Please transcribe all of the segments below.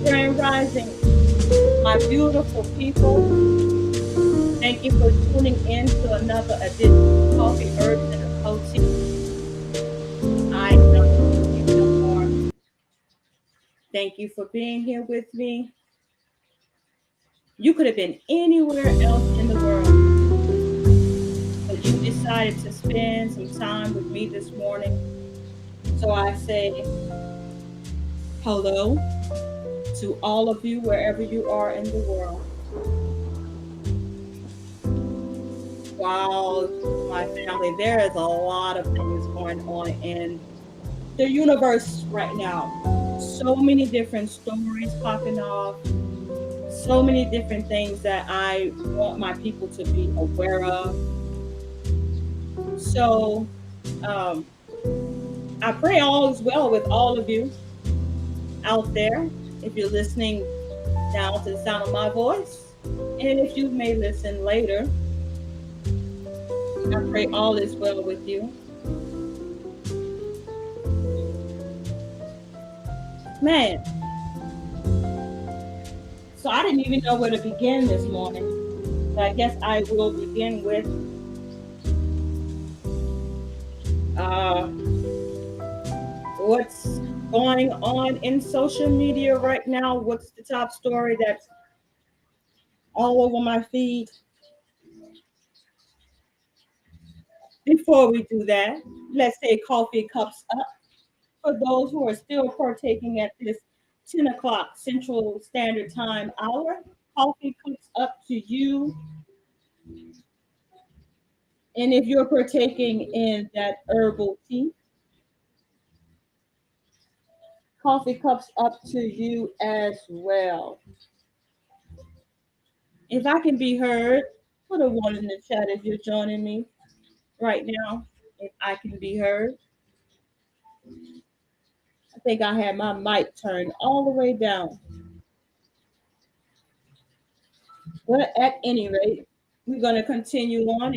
Grand Rising, my beautiful people. Thank you for tuning in to another edition of Coffee, Herbs, and Achoti. I am More. Thank you for being here with me. You could have been anywhere else in the world, decided to spend some time with me this morning. So I say hello to all of you wherever you are in the world. Wow, my family, there is a lot of things going on in the universe right now. So many different stories popping off, so many different things that I want my people to be aware of. So um, I pray all is well with all of you out there. If you're listening now to the sound of my voice, and if you may listen later, I pray all is well with you. Man, so I didn't even know where to begin this morning. So I guess I will begin with uh, what's going on in social media right now. What's the top story that's all over my feed? Before we do that, let's say coffee cups up for those who are still partaking at this 10 o'clock Central Standard Time hour. Coffee cups up to you. And if you're partaking in that herbal tea, coffee cups up to you as well. If I can be heard, put a one in the chat if you're joining me right now. If I can be heard, I think I had my mic turned all the way down. But at any rate, we're gonna continue on.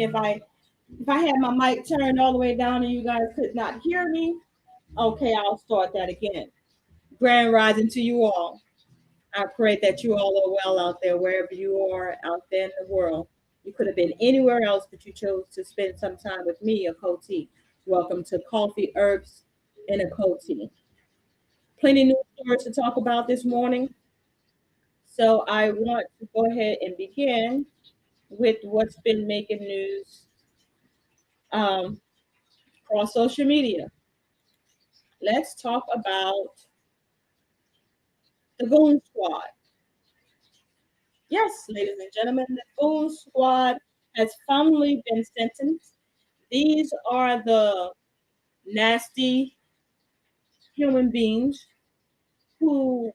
If I had my mic turned all the way down and you guys could not hear me, okay, I'll start that again. Grand rising to you all. I pray that you all are well out there, wherever you are out there in the world. You could have been anywhere else, but you chose to spend some time with me, Achoti. Welcome to Coffee, Herbs, and Achoti. Plenty new stories to talk about this morning. So I want to go ahead and begin with what's been making news um, across social media. Let's talk about the Goon Squad. Yes, ladies and gentlemen, the Goon Squad has finally been sentenced. These are the nasty human beings who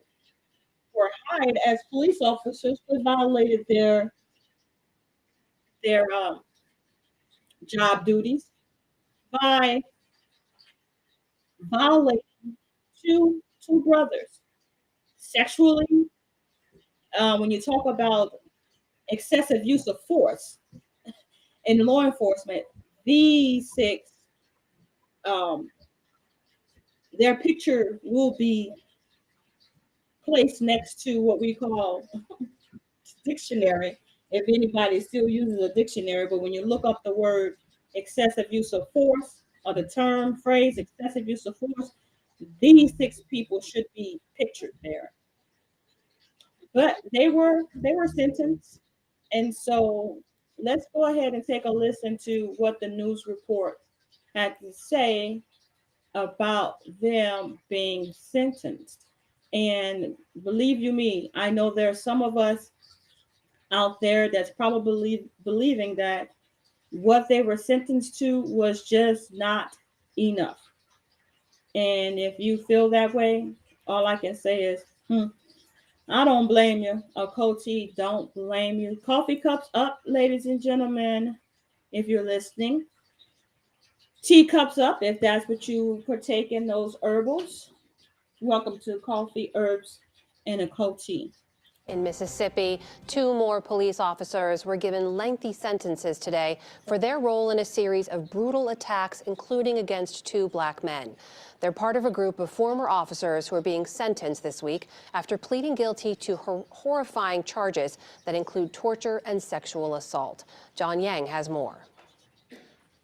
were hired as police officers but violated their job duties by violating two brothers sexually. When you talk about excessive use of force in law enforcement, these six, um, their picture will be placed next to what we call dictionary. If anybody still uses a dictionary, but when you look up the word excessive use of force or the term phrase excessive use of force, these six people should be pictured there. But they were sentenced, and so let's go ahead and take a listen to what the news report had to say about them being sentenced. And believe you me, I know there are some of us out there that's probably believing that what they were sentenced to was just not enough. And if you feel that way, all I can say is, I don't blame you. A Coty, don't blame you. Coffee cups up, ladies and gentlemen, if you're listening. Teacups up, if that's what you partake in, those herbals. Welcome to Coffee, Herbs, and a Coty. In Mississippi, two more police officers were given lengthy sentences today for their role in a series of brutal attacks, including against two black men. They're part of a group of former officers who are being sentenced this week after pleading guilty to horrifying charges that include torture and sexual assault. John Yang has more.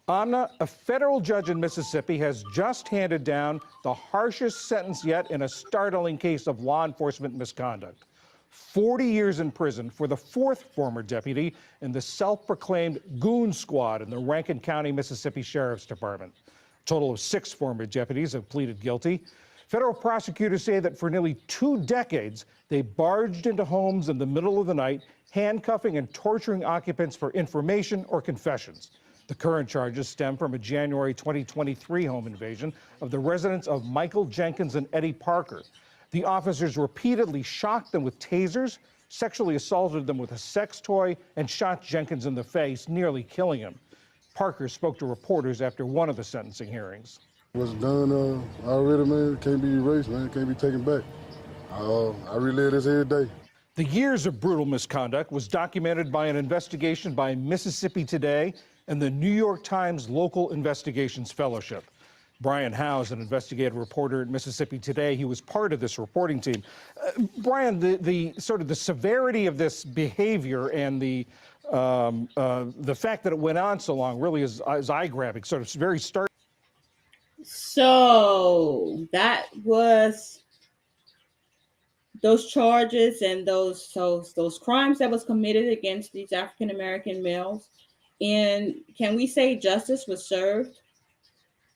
Amna, a federal judge in Mississippi has just handed down the harshest sentence yet in a startling case of law enforcement misconduct. 40 years in prison for the fourth former deputy in the self-proclaimed Goon Squad in the Rankin County, Mississippi Sheriff's Department. A total of 6 former deputies have pleaded guilty. Federal prosecutors say that for nearly 2 decades, they barged into homes in the middle of the night, handcuffing and torturing occupants for information or confessions. The current charges stem from a January 2023 home invasion of the residence of Michael Jenkins and Eddie Parker. The officers repeatedly shocked them with tasers, sexually assaulted them with a sex toy, and shot Jenkins in the face, nearly killing him. Parker spoke to reporters after one of the sentencing hearings. What's done already, man, can't be erased, man, can't be taken back. I relive this every day. The years of brutal misconduct was documented by an investigation by Mississippi Today and the New York Times Local Investigations Fellowship. Brian Howe is an investigative reporter at Mississippi Today. He was part of this reporting team. Brian, the sort of the severity of this behavior and the fact that it went on so long really is eye-grabbing, sort of very stark. So that was those charges and those crimes that was committed against these African American males. And can we say justice was served?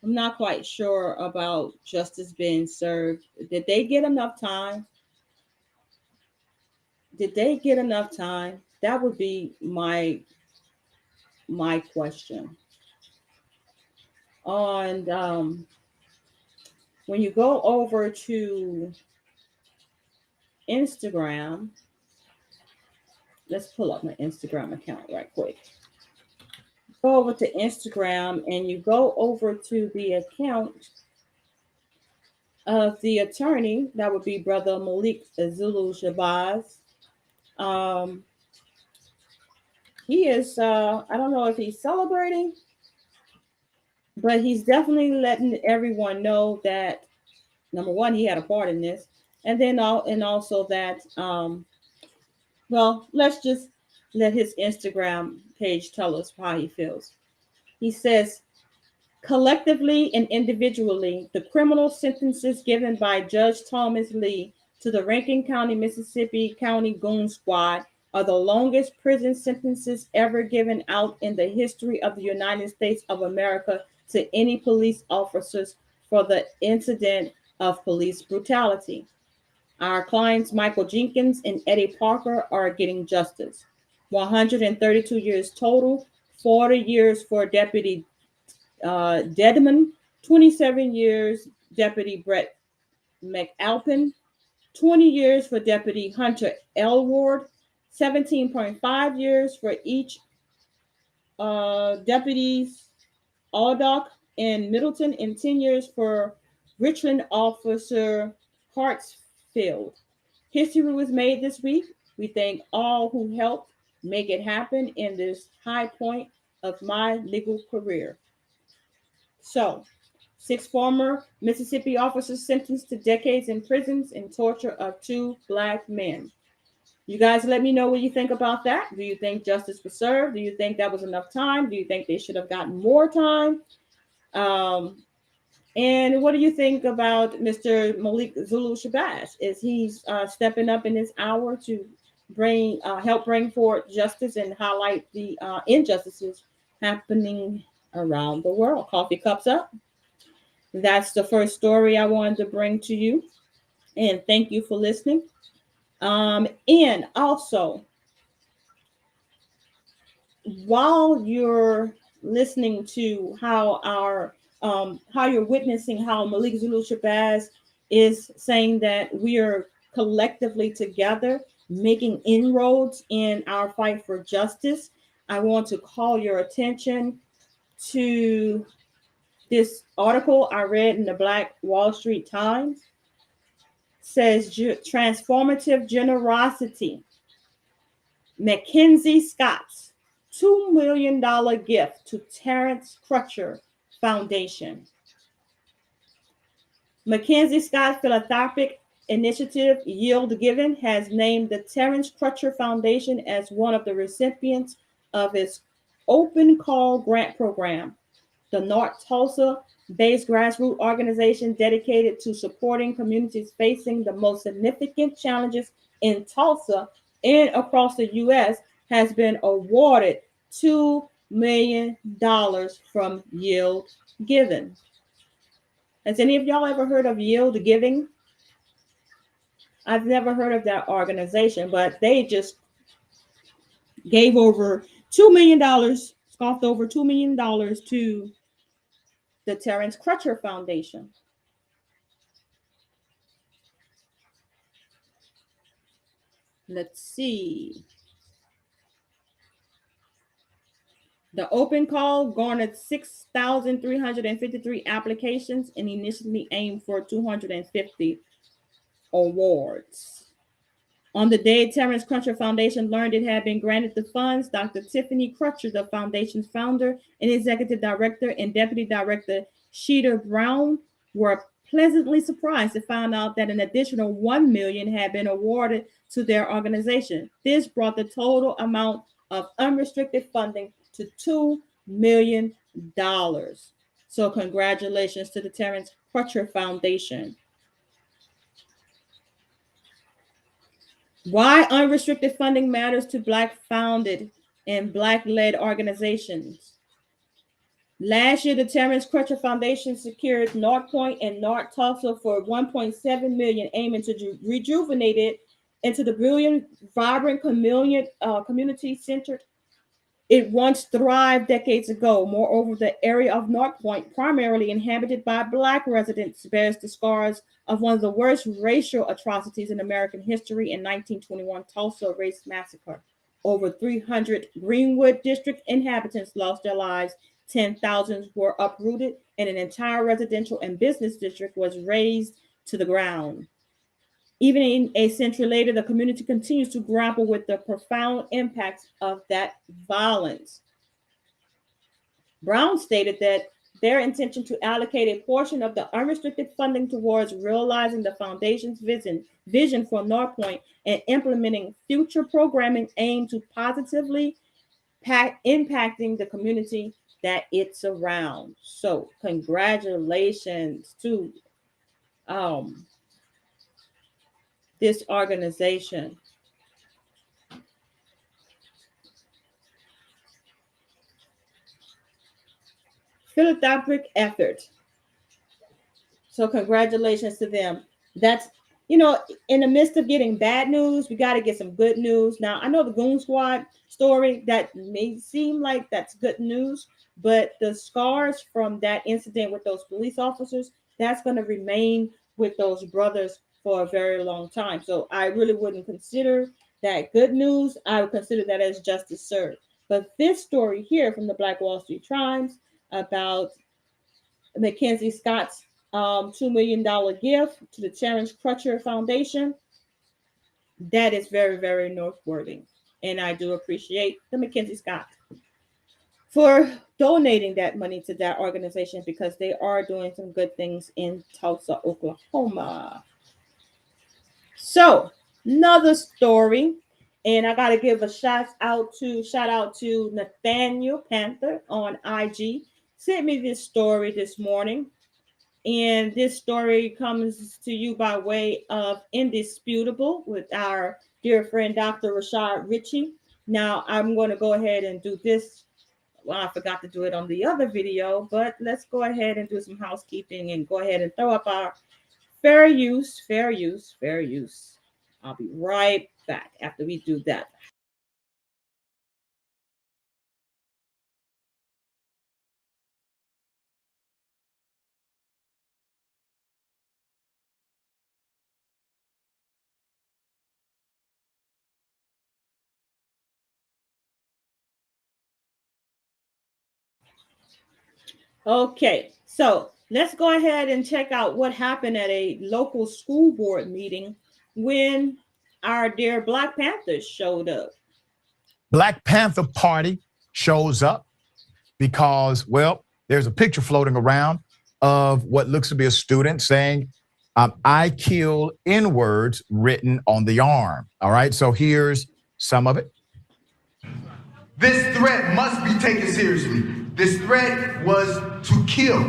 I'm not quite sure about justice being served. Did they get enough time? Did they get enough time? That would be my question. On when you go over to Instagram, let's pull up my Instagram account right quick. Go over to Instagram and you go over to the account of the attorney. That would be Brother Malik Zulu Shabazz. He is, I don't know if he's celebrating, but he's definitely letting everyone know that, number one, he had a part in this. And then also that, well, let's just let his Instagram page tell us how he feels. He says, collectively and individually, the criminal sentences given by Judge Thomas Lee to the Rankin County, Mississippi County Goon Squad are the longest prison sentences ever given out in the history of the United States of America to any police officers for the incident of police brutality. Our clients, Michael Jenkins and Eddie Parker, are getting justice. 132 years total, 40 years for Deputy Dedman, 27 years Deputy Brett McAlpin, 20 years for Deputy Hunter Elward, 17.5 years for each deputies Aldock and Middleton, and 10 years for Richland Officer Hartsfield. History was made this week. We thank all who helped make it happen in this high point of my legal career. So, 6 former Mississippi officers sentenced to decades in prisons and torture of 2 Black men. You guys let me know what you think about that. Do you think justice was served? Do you think that was enough time? Do you think they should have gotten more time? And what do you think about Mr. Malik Zulu Shabazz? Is he stepping up in this hour to help bring forth justice and highlight the injustices happening around the world? Coffee cups up. That's the first story I wanted to bring to you. And thank you for listening. And also, while you're listening to how you're witnessing how Malik Zulu Shabazz is saying that we are collectively together making inroads in our fight for justice, I want to call your attention to this article I read in the Black Wall Street Times. Says transformative generosity. Mackenzie Scott's $2 million gift to Terrence Crutcher Foundation. Mackenzie Scott Philanthropic Initiative Yield Given has named the Terrence Crutcher Foundation as one of the recipients of its Open Call Grant Program. The North Tulsa-based grassroots organization dedicated to supporting communities facing the most significant challenges in Tulsa and across the U.S. has been awarded $2 million from yield giving. Has any of y'all ever heard of yield giving? I've never heard of that organization, but they just gave over $2 million, scoffed over $2 million to the Terrence Crutcher Foundation. Let's see. The open call garnered 6,353 applications and initially aimed for 250 awards. On the day Terrence Crutcher Foundation learned it had been granted the funds, Dr. Tiffany Crutcher, the foundation's founder and executive director, and deputy director Sheeta Brown were pleasantly surprised to find out that an additional $1 million had been awarded to their organization. This brought the total amount of unrestricted funding to $2 million. So congratulations to the Terrence Crutcher Foundation. Why unrestricted funding matters to Black-founded and Black-led organizations. Last year, the Terrence Crutcher Foundation secured North Point and North Tulsa for $1.7 million, aiming to rejuvenate it into the brilliant, vibrant, community-centered it once thrived decades ago. Moreover, the area of North Point, primarily inhabited by Black residents, bears the scars of one of the worst racial atrocities in American history in 1921 Tulsa Race Massacre. Over 300 Greenwood District inhabitants lost their lives, 10,000 were uprooted, and an entire residential and business district was razed to the ground. Even in a century later, the community continues to grapple with the profound impacts of that violence. Brown stated that their intention to allocate a portion of the unrestricted funding towards realizing the foundation's vision for North Point and implementing future programming aimed to positively impacting the community that it surrounds. So congratulations to this organization. Philanthropic effort. So congratulations to them. That's, in the midst of getting bad news, we got to get some good news. Now, I know the Goon Squad story, that may seem like that's good news, but the scars from that incident with those police officers, that's going to remain with those brothers for a very long time. So I really wouldn't consider that good news. I would consider that as justice served. But this story here from the Black Wall Street Times about Mackenzie Scott's $2 million gift to the Terrence Crutcher Foundation, that is very, very noteworthy. And I do appreciate the Mackenzie Scott for donating that money to that organization, because they are doing some good things in Tulsa, Oklahoma. So another story, and I got to give a shout out to Nathaniel Panther on IG. Sent me this story this morning. And this story comes to you by way of Indisputable with our dear friend, Dr. Rashad Ritchie. Now, I'm going to go ahead and do this. Well, I forgot to do it on the other video, but let's go ahead and do some housekeeping and go ahead and throw up our fair use. I'll be right back after we do that. Okay, so let's go ahead and check out what happened at a local school board meeting when our dear Black Panthers showed up. Black Panther Party shows up because, well, there's a picture floating around of what looks to be a student saying, I kill N-words written on the arm. All right, so here's some of it. This threat must be taken seriously. This threat was to kill.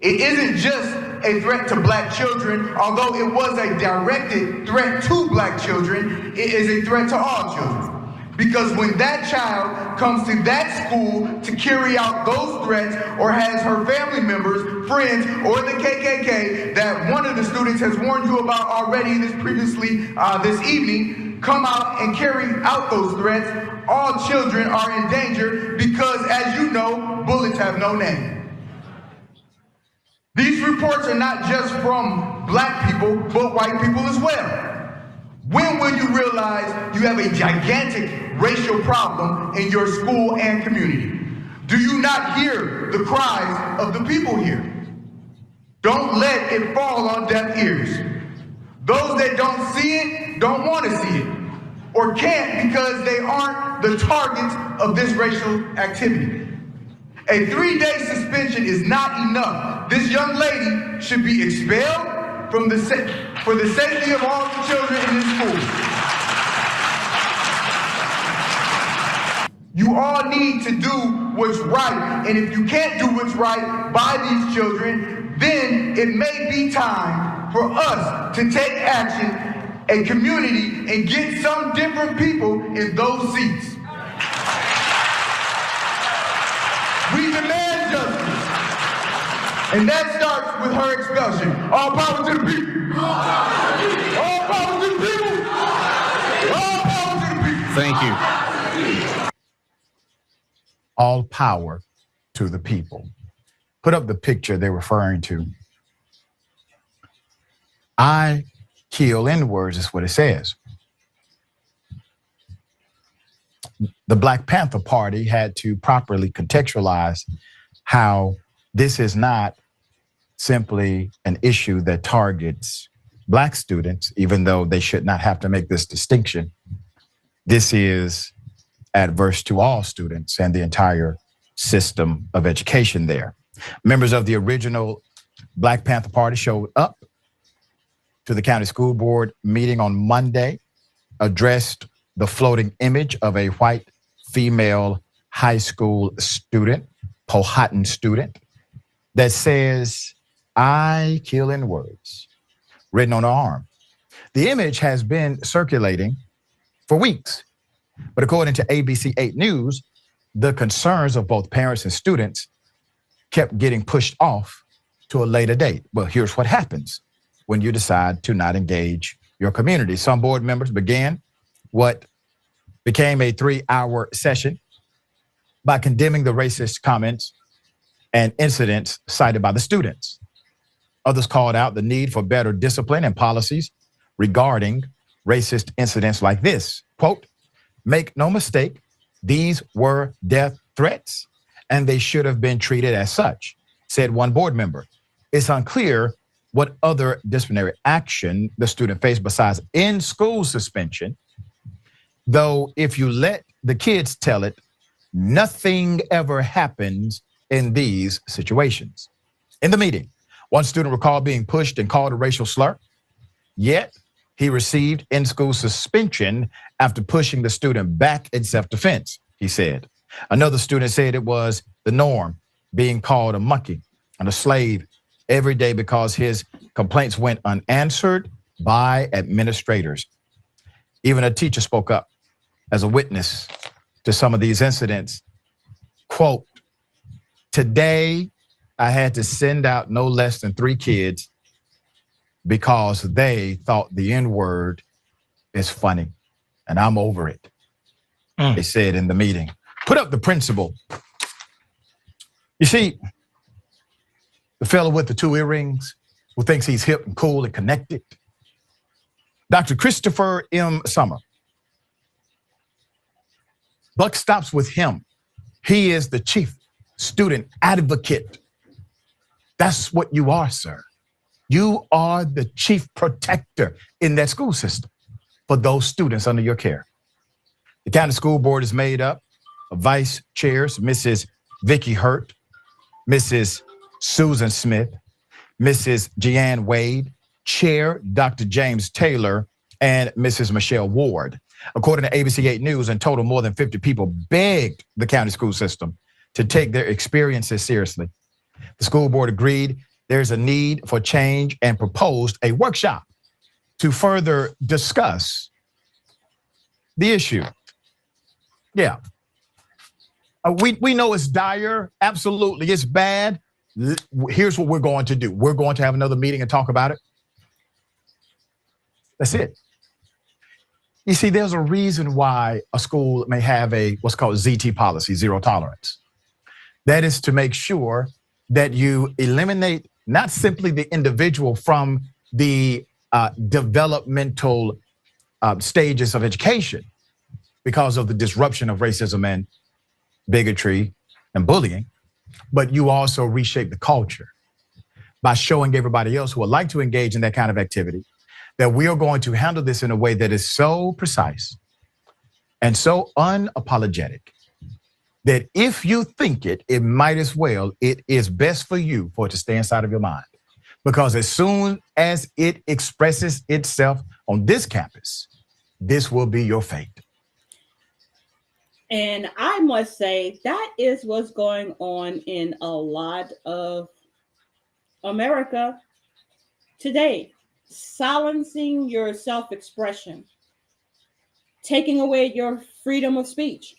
It isn't just a threat to black children, although it was a directed threat to black children, it is a threat to all children. Because when that child comes to that school to carry out those threats or has her family members, friends, or the KKK that one of the students has warned you about already this evening, come out and carry out those threats, all children are in danger because, as you know, bullets have no name. These reports are not just from black people, but white people as well. When will you realize you have a gigantic racial problem in your school and community? Do you not hear the cries of the people here? Don't let it fall on deaf ears. Those that don't see it don't want to see it, or can't because they aren't the targets of this racial activity. A 3-day suspension is not enough. This young lady should be expelled for the safety of all the children in this school. You all need to do what's right, and if you can't do what's right by these children, then it may be time for us to take action, a community, and get some different people in those seats. We demand justice, and that starts with her expulsion. All power to the people. All power to the people. All power to the people. Thank you. All power to the people. Put up the picture they're referring to. I kill N-words is what it says. The Black Panther Party had to properly contextualize how this is not simply an issue that targets black students, even though they should not have to make this distinction. This is adverse to all students and the entire system of education there. Members of the original Black Panther Party showed up to the county school board meeting on Monday, addressed the floating image of a white female high school student, Powhatan student, that says, "I kill N-words," written on her arm. The image has been circulating for weeks, but according to ABC 8 News, the concerns of both parents and students kept getting pushed off to a later date. Well, here's what happens when you decide to not engage your community. Some board members began what became a 3-hour session by condemning the racist comments and incidents cited by the students. Others called out the need for better discipline and policies regarding racist incidents like this. Quote, "Make no mistake, these were death threats and they should have been treated as such," said one board member. It's unclear what other disciplinary action the student faced besides in-school suspension, though if you let the kids tell it, nothing ever happens in these situations. In the meeting, one student recalled being pushed and called a racial slur, yet he received in-school suspension after pushing the student back in self-defense, he said. Another student said it was the norm, being called a monkey and a slave every day because his complaints went unanswered by administrators. Even a teacher spoke up as a witness to some of these incidents. Quote, "Today, I had to send out no less than 3 kids because they thought the N-word is funny, and I'm over it," they said in the meeting. Put up the principal. You see, the fellow with the 2 earrings who thinks he's hip and cool and connected, Dr. Christopher M. Summer. Buck stops with him. He is the chief student advocate. That's what you are, sir. You are the chief protector in that school system for those students under your care. The county school board is made up of vice chairs, Mrs. Vicki Hurt, Mrs. Susan Smith, Mrs. Jeanne Wade, Chair Dr. James Taylor, and Mrs. Michelle Ward. According to ABC 8 News, in total, more than 50 people begged the county school system to take their experiences seriously. The school board agreed there's a need for change and proposed a workshop to further discuss the issue. Yeah. We know it's dire. Absolutely, it's bad. Here's what we're going to do. We're going to have another meeting and talk about it. That's it. You see, there's a reason why a school may have a what's called ZT policy, zero tolerance. That is to make sure that you eliminate not simply the individual from the developmental stages of education because of the disruption of racism and bigotry and bullying, but you also reshape the culture by showing everybody else who would like to engage in that kind of activity that we are going to handle this in a way that is so precise and so unapologetic that if you think it might as well, it is best for you for it to stay inside of your mind. Because as soon as it expresses itself on this campus, this will be your fate. And I must say that is what's going on in a lot of America today. Silencing your self-expression, taking away your freedom of speech.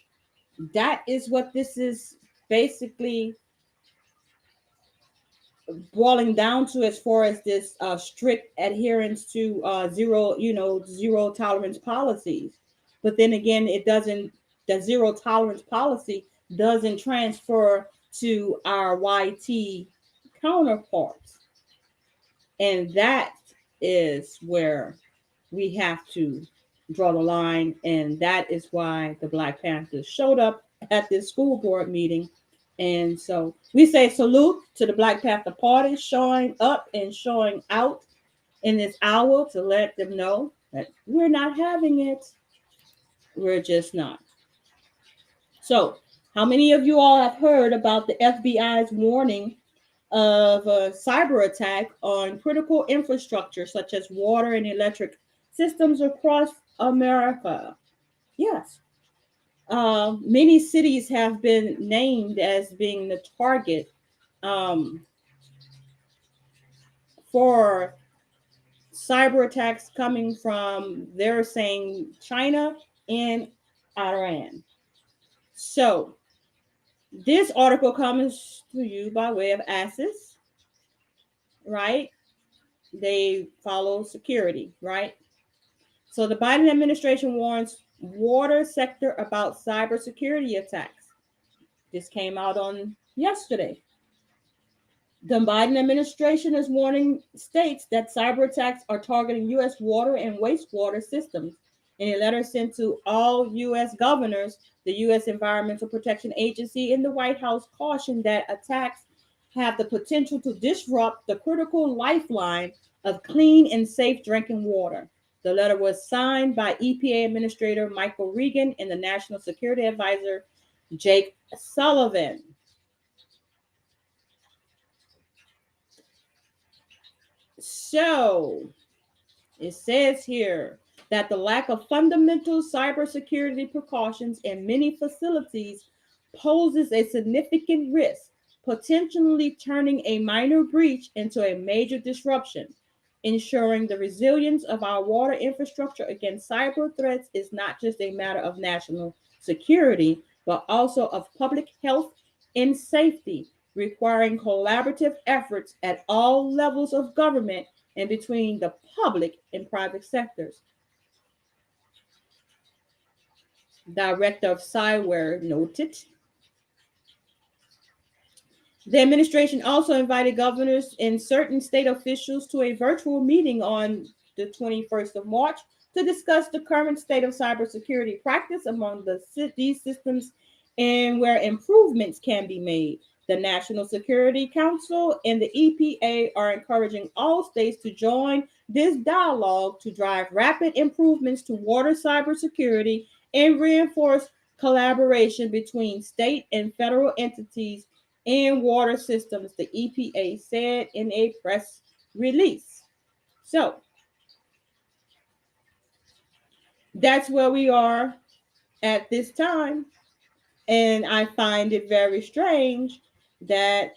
That is what this is basically boiling down to, as far as this strict adherence to zero tolerance policies. But then again, the zero tolerance policy doesn't transfer to our YT counterparts. And that is where we have to draw the line. And that is why the Black Panthers showed up at this school board meeting. And so we say salute to the Black Panther Party showing up and showing out in this hour to let them know that we're not having it. We're just not. So how many of you all have heard about the FBI's warning of a cyber attack on critical infrastructure such as water and electric systems across America? Yes. Many cities have been named as being the target for cyber attacks coming from, they're saying, China and Iran. So this article comes to you by way of Athens, right? They follow security, right? So the Biden administration warns water sector about cybersecurity attacks. This came out on yesterday. The Biden administration is warning states that cyber attacks are targeting U.S. water and wastewater systems. In a letter sent to all U.S. governors, the U.S. Environmental Protection Agency and the White House cautioned that attacks have the potential to disrupt the critical lifeline of clean and safe drinking water. The letter was signed by EPA Administrator Michael Regan and the National Security Advisor Jake Sullivan. So it says here that the lack of fundamental cybersecurity precautions in many facilities poses a significant risk, potentially turning a minor breach into a major disruption. Ensuring the resilience of our water infrastructure against cyber threats is not just a matter of national security, but also of public health and safety, requiring collaborative efforts at all levels of government and between the public and private sectors. Director of Cyber noted. The administration also invited governors and certain state officials to a virtual meeting on the 21st of March to discuss the current state of cybersecurity practice among these systems and where improvements can be made. The National Security Council and the EPA are encouraging all states to join this dialogue to drive rapid improvements to water cybersecurity and reinforce collaboration between state and federal entities and water systems, the EPA said in a press release. So that's where we are at this time. And I find it very strange that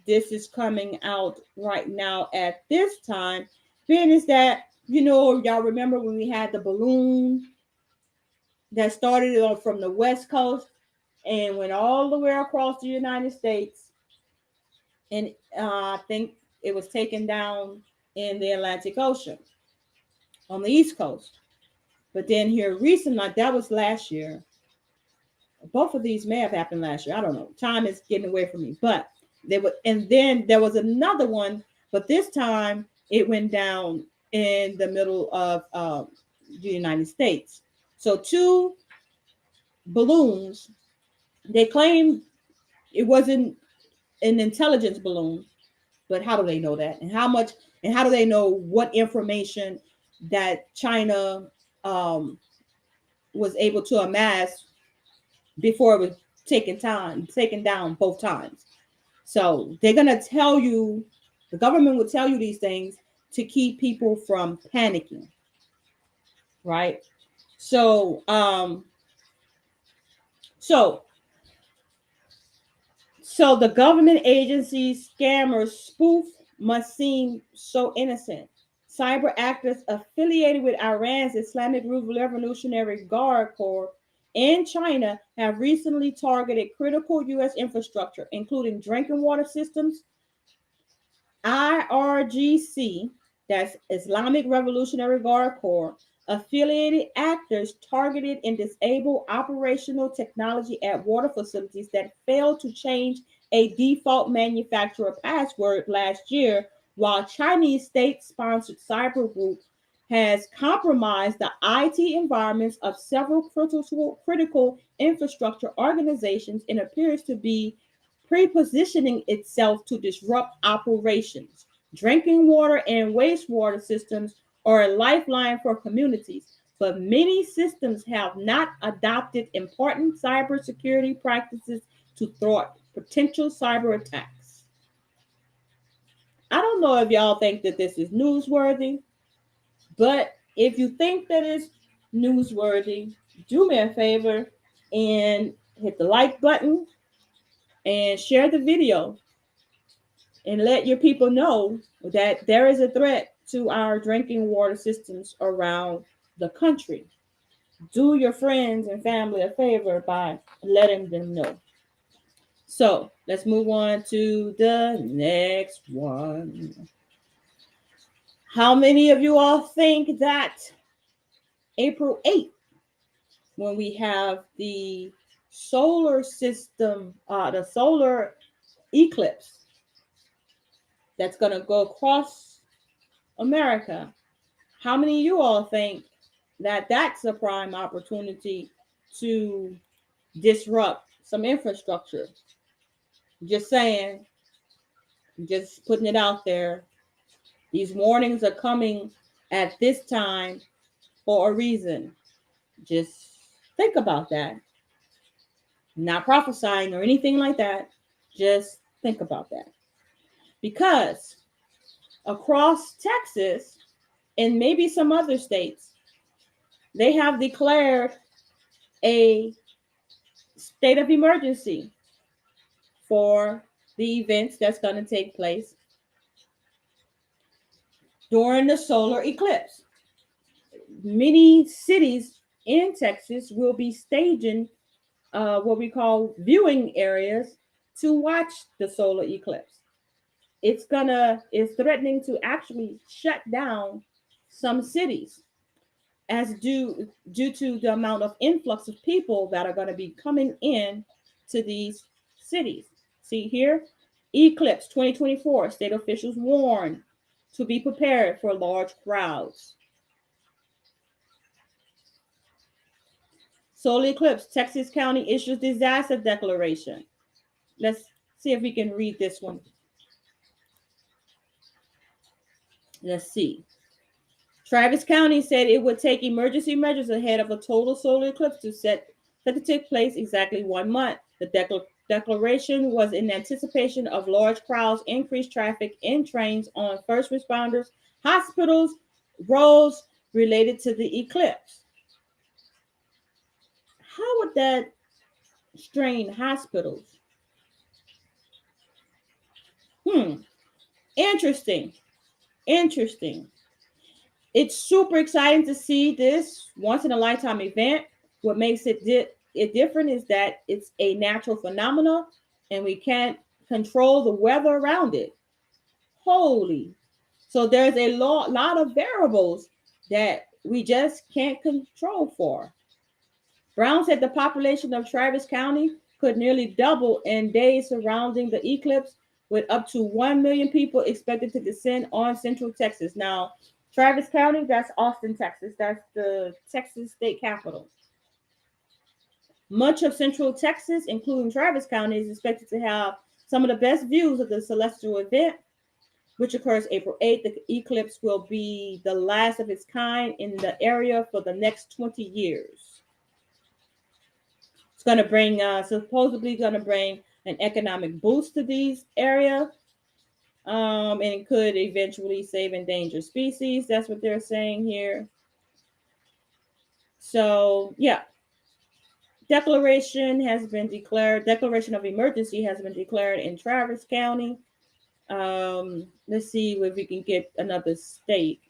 this is coming out right now at this time, being is that, y'all remember when we had the balloon that started from the West Coast and went all the way across the United States, and I think it was taken down in the Atlantic Ocean on the East Coast. But then here recently, like that was last year. Both of these may have happened last year. I don't know. Time is getting away from me. But they were, and then there was another one, but this time it went down in the middle of the United States. So two balloons. They claimed it wasn't an intelligence balloon, but how do they know that? And how much? And how do they know what information that China was able to amass before it was taken down both times? So they're gonna tell you, the government will tell you these things to keep people from panicking, right? So so so the government agencies scammers spoof must seem so innocent. Cyber actors affiliated with Iran's Islamic Revolutionary Guard Corps in China have recently targeted critical U.S. infrastructure, including drinking water systems, IRGC, that's Islamic Revolutionary Guard Corps, affiliated actors targeted and disabled operational technology at water facilities that failed to change a default manufacturer password last year, while Chinese state-sponsored cyber group has compromised the IT environments of several critical infrastructure organizations and appears to be prepositioning itself to disrupt operations. Drinking water and wastewater systems are a lifeline for communities, but many systems have not adopted important cybersecurity practices to thwart potential cyber attacks. I don't know if y'all think that this is newsworthy, but if you think that it's newsworthy, do me a favor and hit the like button and share the video and let your people know that there is a threat to our drinking water systems around the country. Do your friends and family a favor by letting them know. So let's move on to the next one. How many of you all think that April 8th, when we have the solar system, the solar eclipse that's going to go across America, how many of you all think that that's a prime opportunity to disrupt some infrastructure? Just saying, just putting it out there. These warnings are coming at this time for a reason. Just think about that. Not prophesying or anything like that. Just think about that. Because across Texas and maybe some other states, they have declared a state of emergency for the events that's going to take place during the solar eclipse. Many cities in Texas will be staging what we call viewing areas to watch the solar eclipse. It's threatening to actually shut down some cities as due to the amount of influx of people that are going to be coming in to these cities. See here, eclipse 2024. State officials warn to be prepared for large crowds. Solar eclipse. Texas County issues disaster declaration. Let's see if we can read this one. Let's see. Travis County said it would take emergency measures ahead of a total solar eclipse set to take place exactly 1 month. The declaration was in anticipation of large crowds, increased traffic in trains, on first responders, hospitals, roads related to the eclipse. How would that strain hospitals? Interesting. Interesting. It's super exciting to see this once in a lifetime event. What makes it different is that it's a natural phenomenon and we can't control the weather around it. Holy. So there's a lot of variables that we just can't control for. Brown said the population of Travis County could nearly double in days surrounding the eclipse, with up to 1 million people expected to descend on central Texas. Now, Travis County, that's Austin, Texas. That's the Texas state capital. Much of central Texas, including Travis County, is expected to have some of the best views of the celestial event, which occurs April 8th. The eclipse will be the last of its kind in the area for the next 20 years. It's going to bring, supposedly going to bring an economic boost to these areas. And it could eventually save endangered species. That's what they're saying here. So, yeah. Declaration has been declared. Declaration of emergency has been declared in Travis County. Let's see if we can get another state.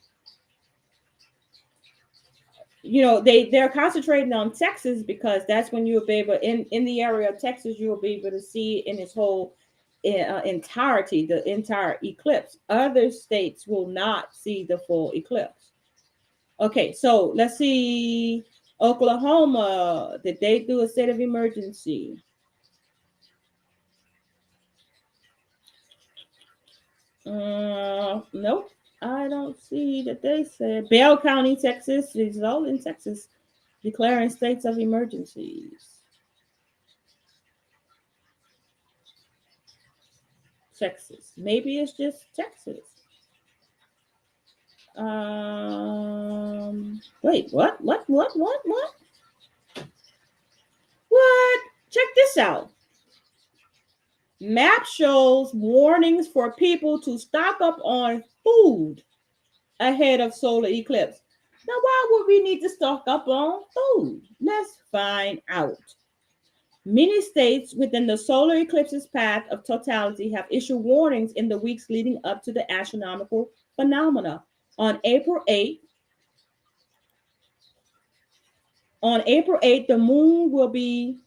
You know, they're concentrating on Texas because that's when you'll be able in the area of Texas, you'll be able to see in its whole entirety, the entire eclipse. Other states will not see the full eclipse. Okay, so let's see. Oklahoma, did they do a state of emergency? Nope. I don't see that they said. Bell County, Texas, is all in Texas, declaring states of emergencies. Texas. Maybe it's just Texas. Wait, what? What? Check this out. Map shows warnings for people to stock up on food ahead of solar eclipse. Now, why would we need to stock up on food? Let's find out. Many states within the solar eclipse's path of totality have issued warnings in the weeks leading up to the astronomical phenomena. On April 8th, the moon will be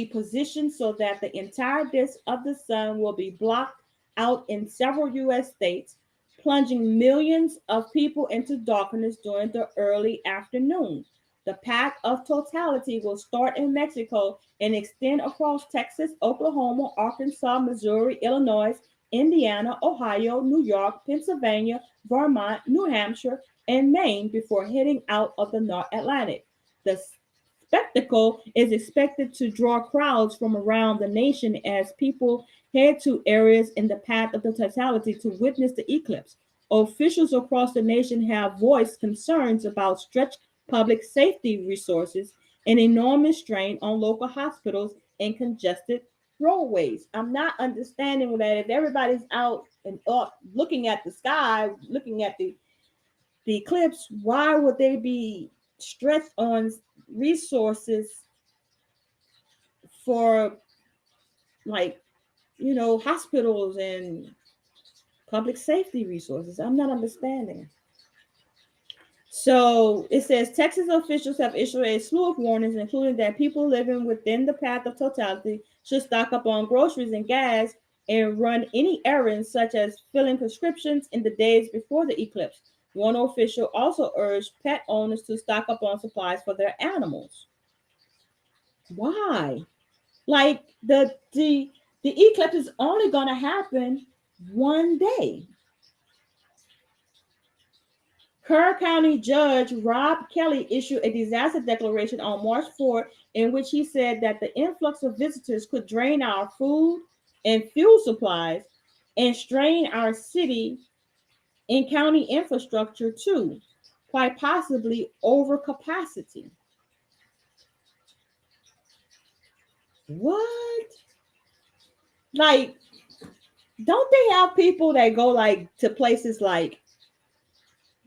positioned so that the entire disk of the sun will be blocked out in several U.S. states, plunging millions of people into darkness during the early afternoon. The path of totality will start in Mexico and extend across Texas, Oklahoma, Arkansas, Missouri, Illinois, Indiana, Ohio, New York, Pennsylvania, Vermont, New Hampshire, and Maine before heading out of the North Atlantic. The spectacle is expected to draw crowds from around the nation as people head to areas in the path of the totality to witness the eclipse. Officials across the nation have voiced concerns about stretched public safety resources and enormous strain on local hospitals and congested roadways. I'm not understanding that if everybody's out and up looking at the sky, looking at the eclipse, why would they be stressed on resources for, like, hospitals and public safety resources? I'm not understanding. So it says Texas officials have issued a slew of warnings, including that people living within the path of totality should stock up on groceries and gas and run any errands such as filling prescriptions in the days before the eclipse. One official also urged pet owners to stock up on supplies for their animals. Why? Like the eclipse is only going to happen one day. Kerr County Judge Rob Kelly issued a disaster declaration on March 4th in which he said that the influx of visitors could drain our food and fuel supplies and strain our city and county infrastructure too, quite possibly over capacity. What? Like, don't they have people that go like to places like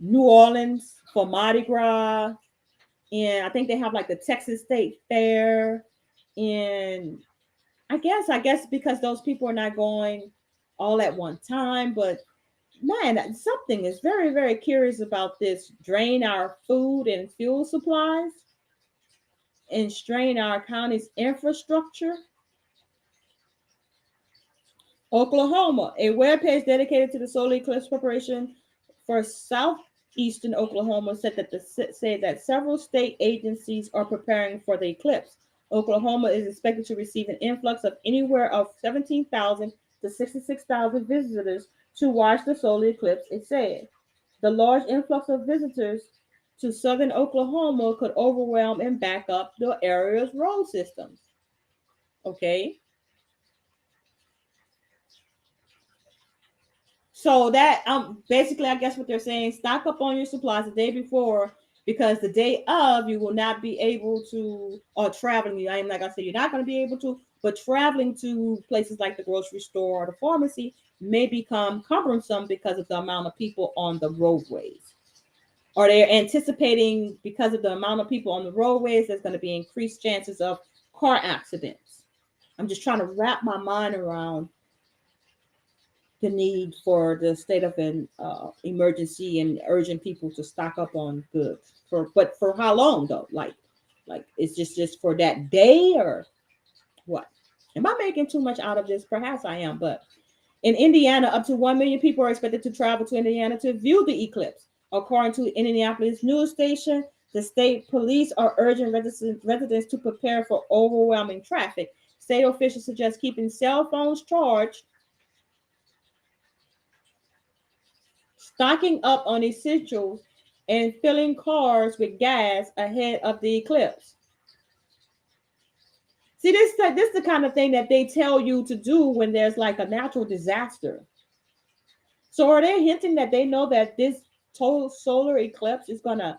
New Orleans for Mardi Gras, and I think they have like the Texas State Fair, and I guess because those people are not going all at one time, but man, something is very, very curious about this. Drain our food and fuel supplies and strain our county's infrastructure. Oklahoma, a webpage dedicated to the solar eclipse preparation for southeastern Oklahoma said that several state agencies are preparing for the eclipse. Oklahoma is expected to receive an influx of anywhere of 17,000 to 66,000 visitors to watch the solar eclipse, it said. The large influx of visitors to southern Oklahoma could overwhelm and back up the area's road systems. Okay. So that basically, I guess what they're saying, stock up on your supplies the day before, because the day of you will not be able to, or traveling. I'm not gonna say you're not going to be able to, but traveling to places like the grocery store or the pharmacy may become cumbersome because of the amount of people on the roadways. Or they're anticipating, because of the amount of people on the roadways, there's going to be increased chances of car accidents. I'm just trying to wrap my mind around the need for the state of an emergency and urging people to stock up on goods. But for how long though? Like it's just for that day, or what? Am I making too much out of this? Perhaps I am. But in Indiana, up to 1 million people are expected to travel to Indiana to view the eclipse. According to Indianapolis news station, the state police are urging residents to prepare for overwhelming traffic. State officials suggest keeping cell phones charged, stocking up on essentials, and filling cars with gas ahead of the eclipse. See, this is the kind of thing that they tell you to do when there's like a natural disaster. So are they hinting that they know that this total solar eclipse is going to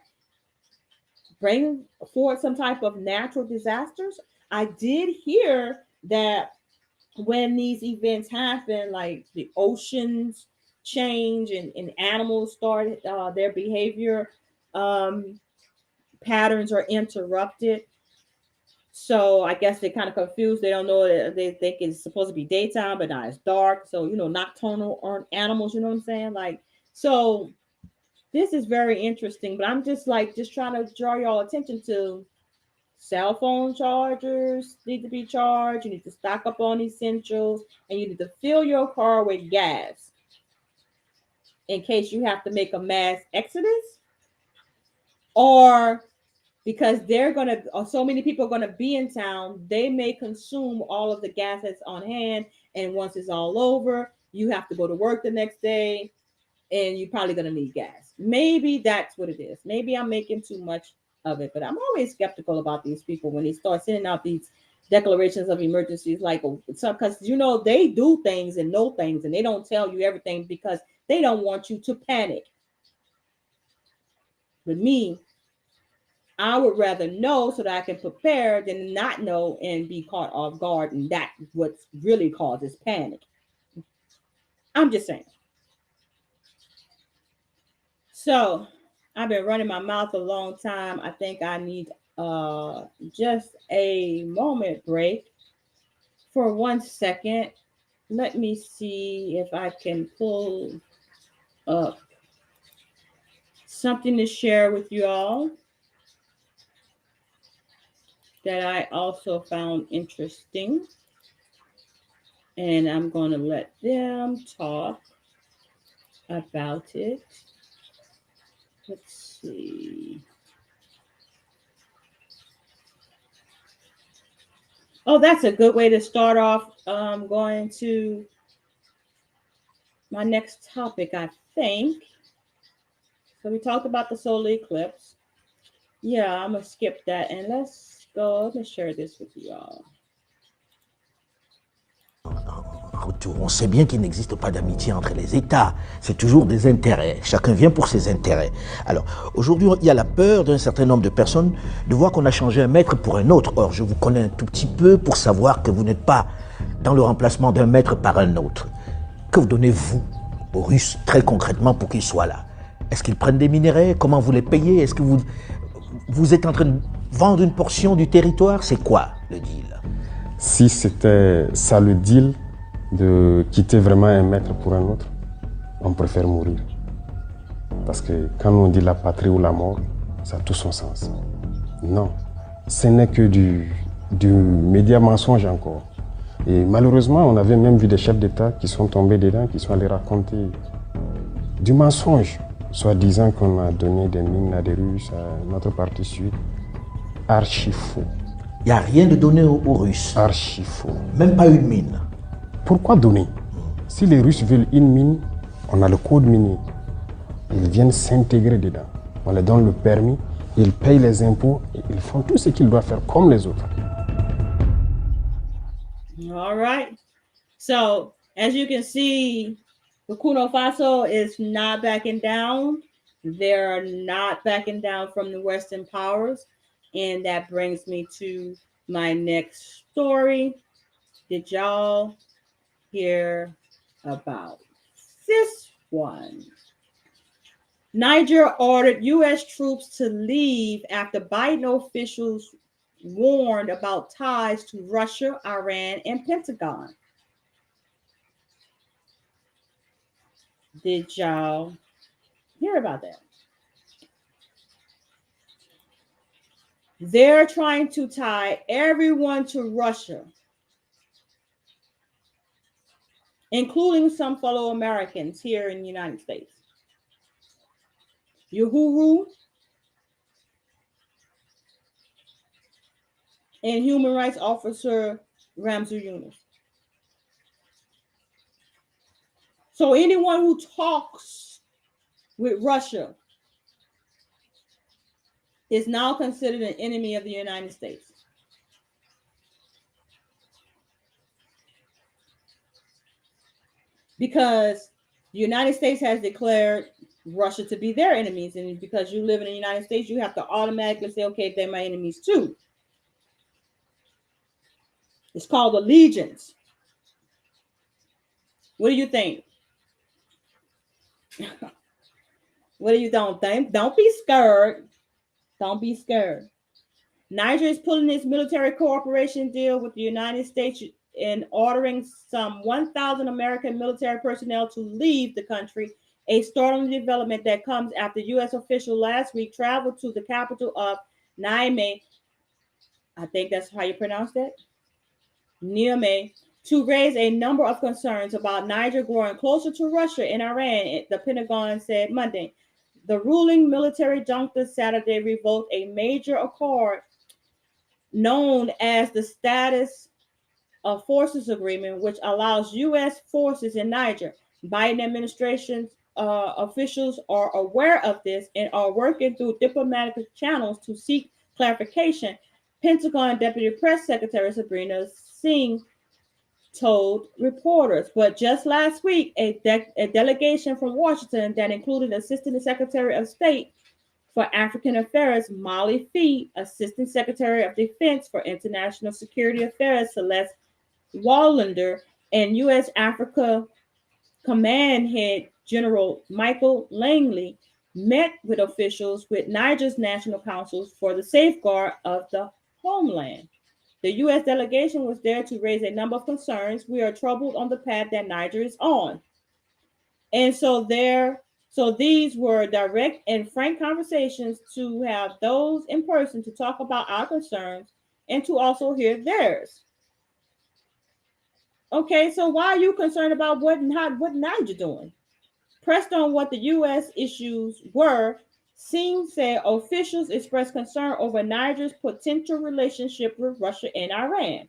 bring forth some type of natural disasters? I did hear that when these events happen, like the oceans change and animals start their behavior patterns are interrupted. So I guess they're kind of confused. They don't know. They think it's supposed to be daytime, but now it's dark. So, nocturnal animals, you know what I'm saying? Like, so this is very interesting, but I'm just trying to draw y'all attention to cell phone chargers need to be charged. You need to stock up on essentials, and you need to fill your car with gas in case you have to make a mass exodus, or because so many people are going to be in town, they may consume all of the gas that's on hand. And once it's all over, you have to go to work the next day and you're probably going to need gas. Maybe that's what it is. Maybe I'm making too much of it, but I'm always skeptical about these people when they start sending out these declarations of emergencies, because they do things and know things, and they don't tell you everything because they don't want you to panic. But me, I would rather know so that I can prepare than not know and be caught off guard, and that's what really causes panic. I'm just saying. So I've been running my mouth a long time. I think I need just a moment break for 1 second. Let me see if I can pull up something to share with you all that I also found interesting. And I'm going to let them talk about it. Let's see. Oh, that's a good way to start off. Going to my next topic, I think. So we talked about the solar eclipse. Yeah, I'm going to skip that. And let's share this with you all. On sait bien qu'il n'existe pas d'amitié entre les États, c'est toujours des intérêts, chacun vient pour ses intérêts. Alors, aujourd'hui, il y a la peur d'un certain nombre de personnes de voir qu'on a changé un maître pour un autre. Or, je vous connais un tout petit peu pour savoir que vous n'êtes pas dans le remplacement d'un maître par un autre. Que vous donnez-vous aux Russes, très concrètement, pour qu'ils soient là? Est-ce qu'ils prennent des minerais? Comment vous les payez? Est-ce que vous êtes en train de vendre une portion du territoire? C'est quoi le deal? Si c'était ça le deal de quitter vraiment un maître pour un autre, on préfère mourir. Parce que quand on dit la patrie ou la mort, ça a tout son sens. Non, ce n'est que du média mensonge encore. Et malheureusement, on avait même vu des chefs d'État qui sont tombés dedans, qui sont allés raconter du mensonge, soi-disant qu'on a donné des mines à des Russes, à notre partie sud. Archi faux. Il n'y a rien de donné aux Russes. Archi faux. Même pas une mine. Pourquoi donner? Si les Russes veulent une mine, on a le code minier. Ils viennent s'intégrer dedans. On leur donne le permis, ils payent les impôts et ils font tout ce qu'ils doivent faire comme les autres. All right. So, as you can see, Burkina Faso is not backing down. They're not backing down from the Western powers. And that brings me to my next story. Did y'all hear about this one? Niger ordered U.S. troops to leave after Biden officials warned about ties to Russia, Iran, and Pentagon. Did y'all hear about that? They're trying to tie everyone to Russia, including some fellow Americans here in the United States. Uhuru and Human Rights Officer Ramsey Yunus. So anyone who talks with Russia is now considered an enemy of the United States. Because the United States has declared Russia to be their enemies. And because you live in the United States, you have to automatically say, okay, they're my enemies too. It's called allegiance. What do you think? What do you don't think? Don't be scared. Don't be scared. Niger is pulling its military cooperation deal with the United States and ordering some 1,000 American military personnel to leave the country, a startling development that comes after U.S. officials last week traveled to the capital of Niamey, I think that's how you pronounce that, Niamey, to raise a number of concerns about Niger growing closer to Russia and Iran, the Pentagon said Monday. The ruling military junta Saturday revoked a major accord known as the Status of Forces Agreement, which allows U.S. forces in Niger. Biden administration officials are aware of this and are working through diplomatic channels to seek clarification. Pentagon Deputy Press Secretary Sabrina Singh told reporters. But just last week, a delegation from Washington that included Assistant Secretary of State for African Affairs Molly Fee, Assistant Secretary of Defense for International Security Affairs Celeste Wallander, and U.S. Africa Command Head General Michael Langley met with officials with Niger's National Council for the Safeguard of the Homeland. The U.S. delegation was there to raise a number of concerns. We are troubled on the path that Niger is on. And so these were direct and frank conversations to have those in person to talk about our concerns and to also hear theirs. Okay, so why are you concerned about what Niger doing? Pressed on what the U.S. issues were, Singh said officials expressed concern over Niger's potential relationship with Russia and Iran.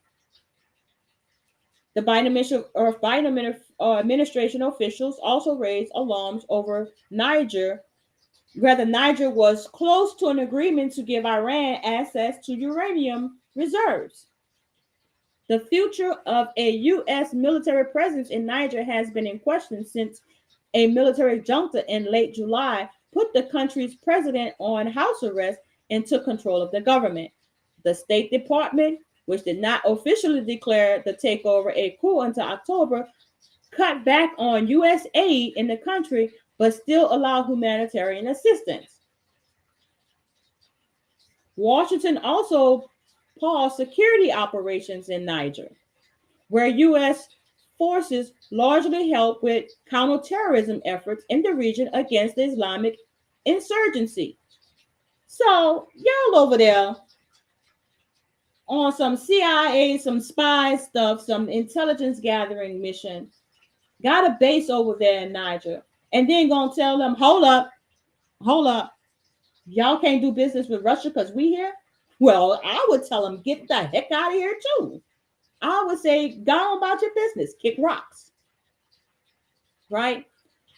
The Biden administration officials also raised alarms over Niger. Whether Niger was close to an agreement to give Iran access to uranium reserves. The future of a U.S. military presence in Niger has been in question since a military junta in late July put the country's president on house arrest and took control of the government. The State Department, which did not officially declare the takeover a coup until October, cut back on U.S. aid in the country, but still allowed humanitarian assistance. Washington also pause security operations in Niger, where U.S. forces largely help with counterterrorism efforts in the region against the Islamic insurgency. So, y'all over there on some CIA, some spy stuff, some intelligence gathering mission, got a base over there in Niger, and then gonna tell them, hold up, y'all can't do business with Russia because we here? Well, I would tell them, get the heck out of here too. I would say, go on about your business, kick rocks, right?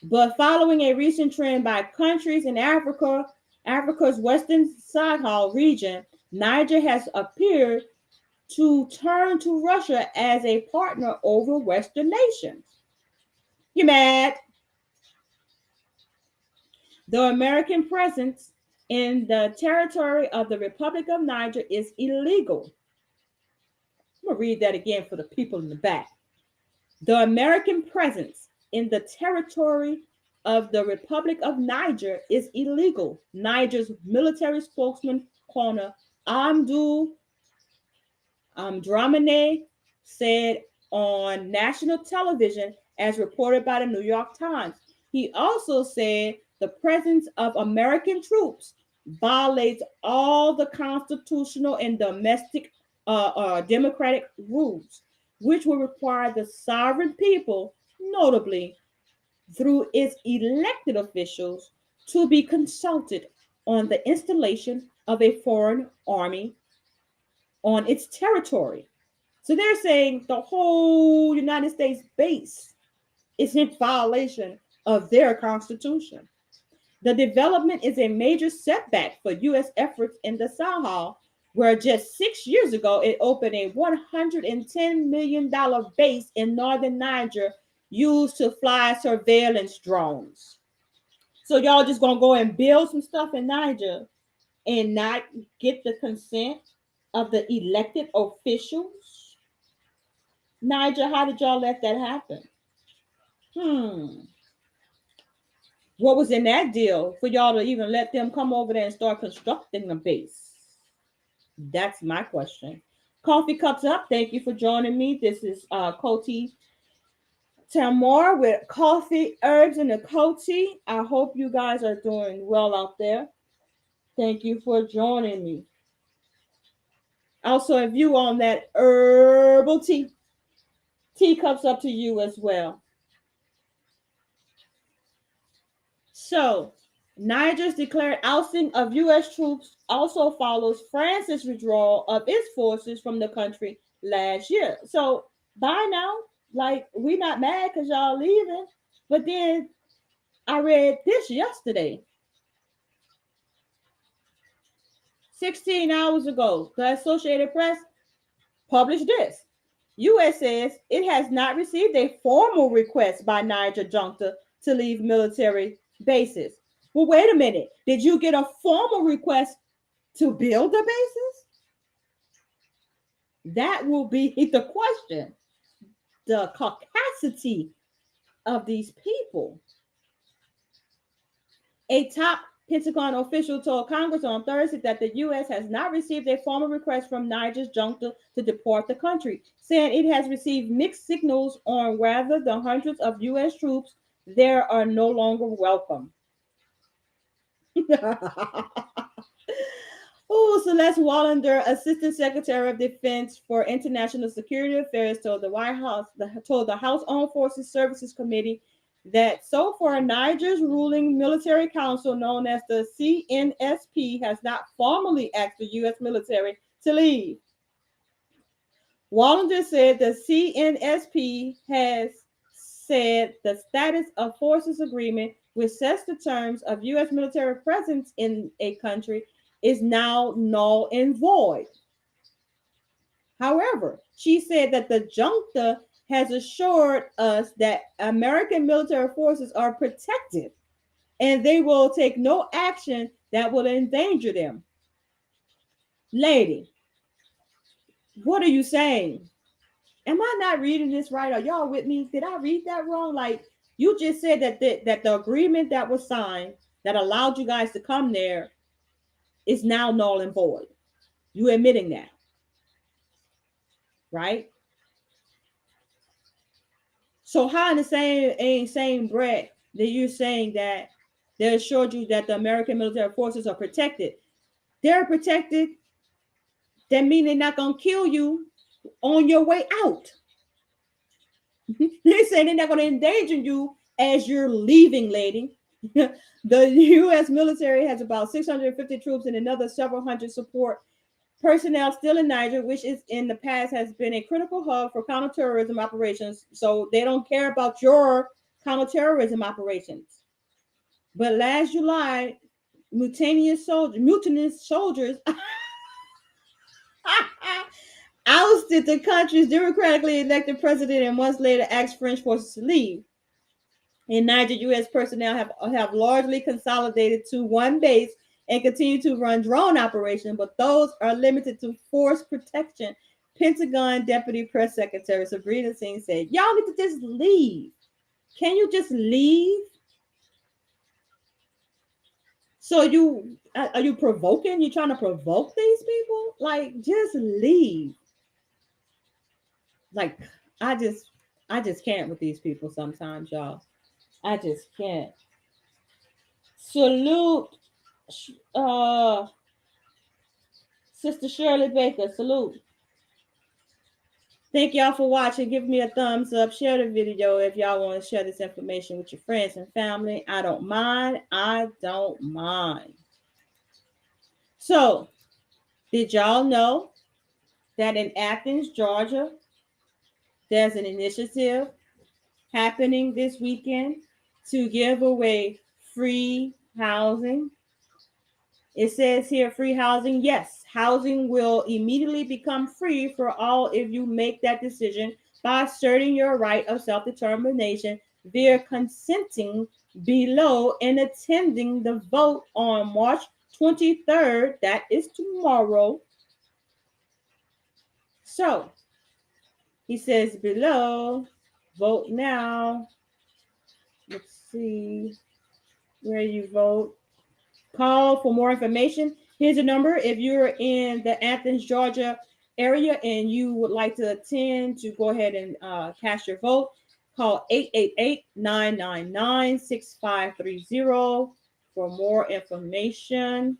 But following a recent trend by countries in Africa's Western Sahel region, Niger has appeared to turn to Russia as a partner over Western nations. You mad? The American presence in the territory of the Republic of Niger is illegal. I'm going to read that again for the people in the back. The American presence in the territory of the Republic of Niger is illegal. Niger's military spokesman, Colonel Amdou Dramane, said on national television, as reported by the New York Times. He also said the presence of American troops violates all the constitutional and domestic democratic rules, which will require the sovereign people, notably through its elected officials, to be consulted on the installation of a foreign army on its territory. So they're saying the whole United States base is in violation of their constitution. The development is a major setback for U.S. efforts in the Sahel, where just 6 years ago it opened a $110 million base in northern Niger used to fly surveillance drones. So y'all just gonna go and build some stuff in Niger and not get the consent of the elected officials? Niger, how did y'all let that happen? What was in that deal for y'all to even let them come over there and start constructing the base? That's my question. Coffee cups up. Thank you for joining me. This is Achoti Tamor with Coffee, Herbs, and Achoti. I hope you guys are doing well out there. Thank you for joining me. Also, if you on that herbal tea, teacups up to you as well. So, Niger's declared ousting of U.S. troops also follows France's withdrawal of its forces from the country last year. So, by now, like, we not mad because y'all leaving. But then I read this yesterday. 16 hours ago, the Associated Press published this. U.S. says it has not received a formal request by Niger junta to leave military bases. Well, wait a minute. Did you get a formal request to build the bases? That will be the question. The capacity of these people. A top Pentagon official told Congress on Thursday that the U.S. has not received a formal request from Niger's junta to deport the country, saying it has received mixed signals on whether the hundreds of U.S. troops there are no longer welcome. Celeste Wallander, Assistant Secretary of Defense for International Security Affairs, told the White House, told the House Armed Forces Services Committee that so far Niger's ruling military council, known as the CNSP, has not formally asked the U.S. military to leave. Wallander said the CNSP has said the status of forces agreement, which sets the terms of U.S. military presence in a country, is now null and void. However, she said that the junta has assured us that American military forces are protected and they will take no action that will endanger them. Lady, what are you saying? Am I not reading this right? Are y'all with me? Did I read that wrong? Like, you just said that the agreement that was signed that allowed you guys to come there is now null and void. You admitting that? right? So how in the same breath that you're saying that they assured you that the American military forces are protected, they're protected, that mean they're not gonna kill you on your way out. They're saying they're not gonna endanger you as you're leaving, lady. The U.S. military has about 650 troops and another several hundred support personnel still in Niger, which is in the past has been a critical hub for counterterrorism operations. So they don't care about your counterterrorism operations. But last July, mutinous soldiers ousted the country's democratically elected president and months later asked French forces to leave. In Niger, U.S. personnel have largely consolidated to one base and continue to run drone operations, but those are limited to force protection. Pentagon Deputy Press Secretary Sabrina Singh said, y'all need to just leave. Can you just leave? So are you provoking? You trying to provoke these people? Like, just leave. Like, I just can't with these people sometimes, y'all. I just can't. Salute, Sister Shirley Baker. Salute. Thank y'all for watching. Give me a thumbs up. Share the video if y'all want to share this information with your friends and family. I don't mind. I don't mind. So, did y'all know that in Athens, Georgia, there's an initiative happening this weekend to give away free housing? It says here, free housing. Yes, housing will immediately become free for all if you make that decision by asserting your right of self-determination via consenting below and attending the vote on March 23rd. That is tomorrow. So, he says below, vote now. Let's see where you vote. Call for more information. Here's a number. If you're in the Athens, Georgia area and you would like to attend to go ahead and cast your vote, call 888-999-6530 for more information.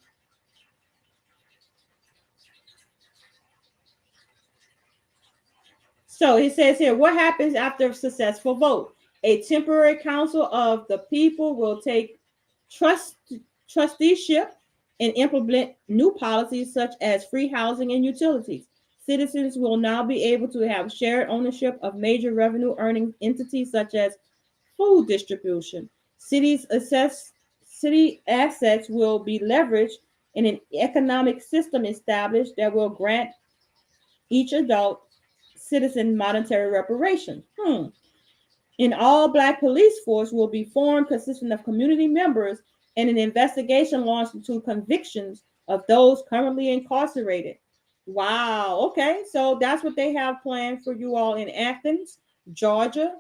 So it says here, what happens after a successful vote? A temporary council of the people will take trusteeship and implement new policies such as free housing and utilities. Citizens will now be able to have shared ownership of major revenue earning entities such as food distribution. City assets will be leveraged in an economic system established that will grant each adult citizen monetary reparations. An all-black police force will be formed consisting of community members and an investigation launched into convictions of those currently incarcerated. Wow. Okay. So that's what they have planned for you all in Athens, Georgia.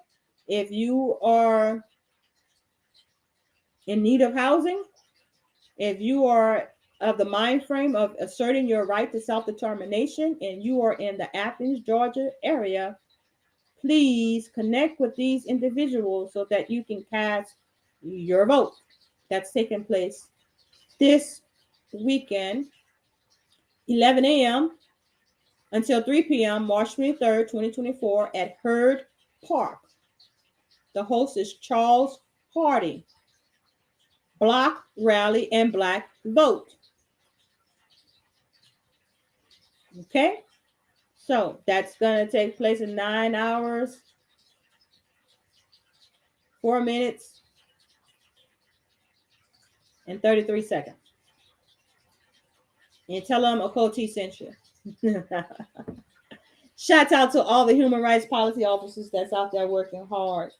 If you are in need of housing, if you are of the mind frame of asserting your right to self-determination and you are in the Athens, Georgia area, please connect with these individuals so that you can cast your vote. That's taking place this weekend, 11 a.m. until 3 p.m., March 23rd, 2024, at Herd Park. The host is Charles Hardy. Block, rally, and black vote. Okay? So that's going to take place in 9 hours, 4 minutes, and 33 seconds. And tell them Achoti sent you. Shout out to all the human rights policy officers that's out there working hard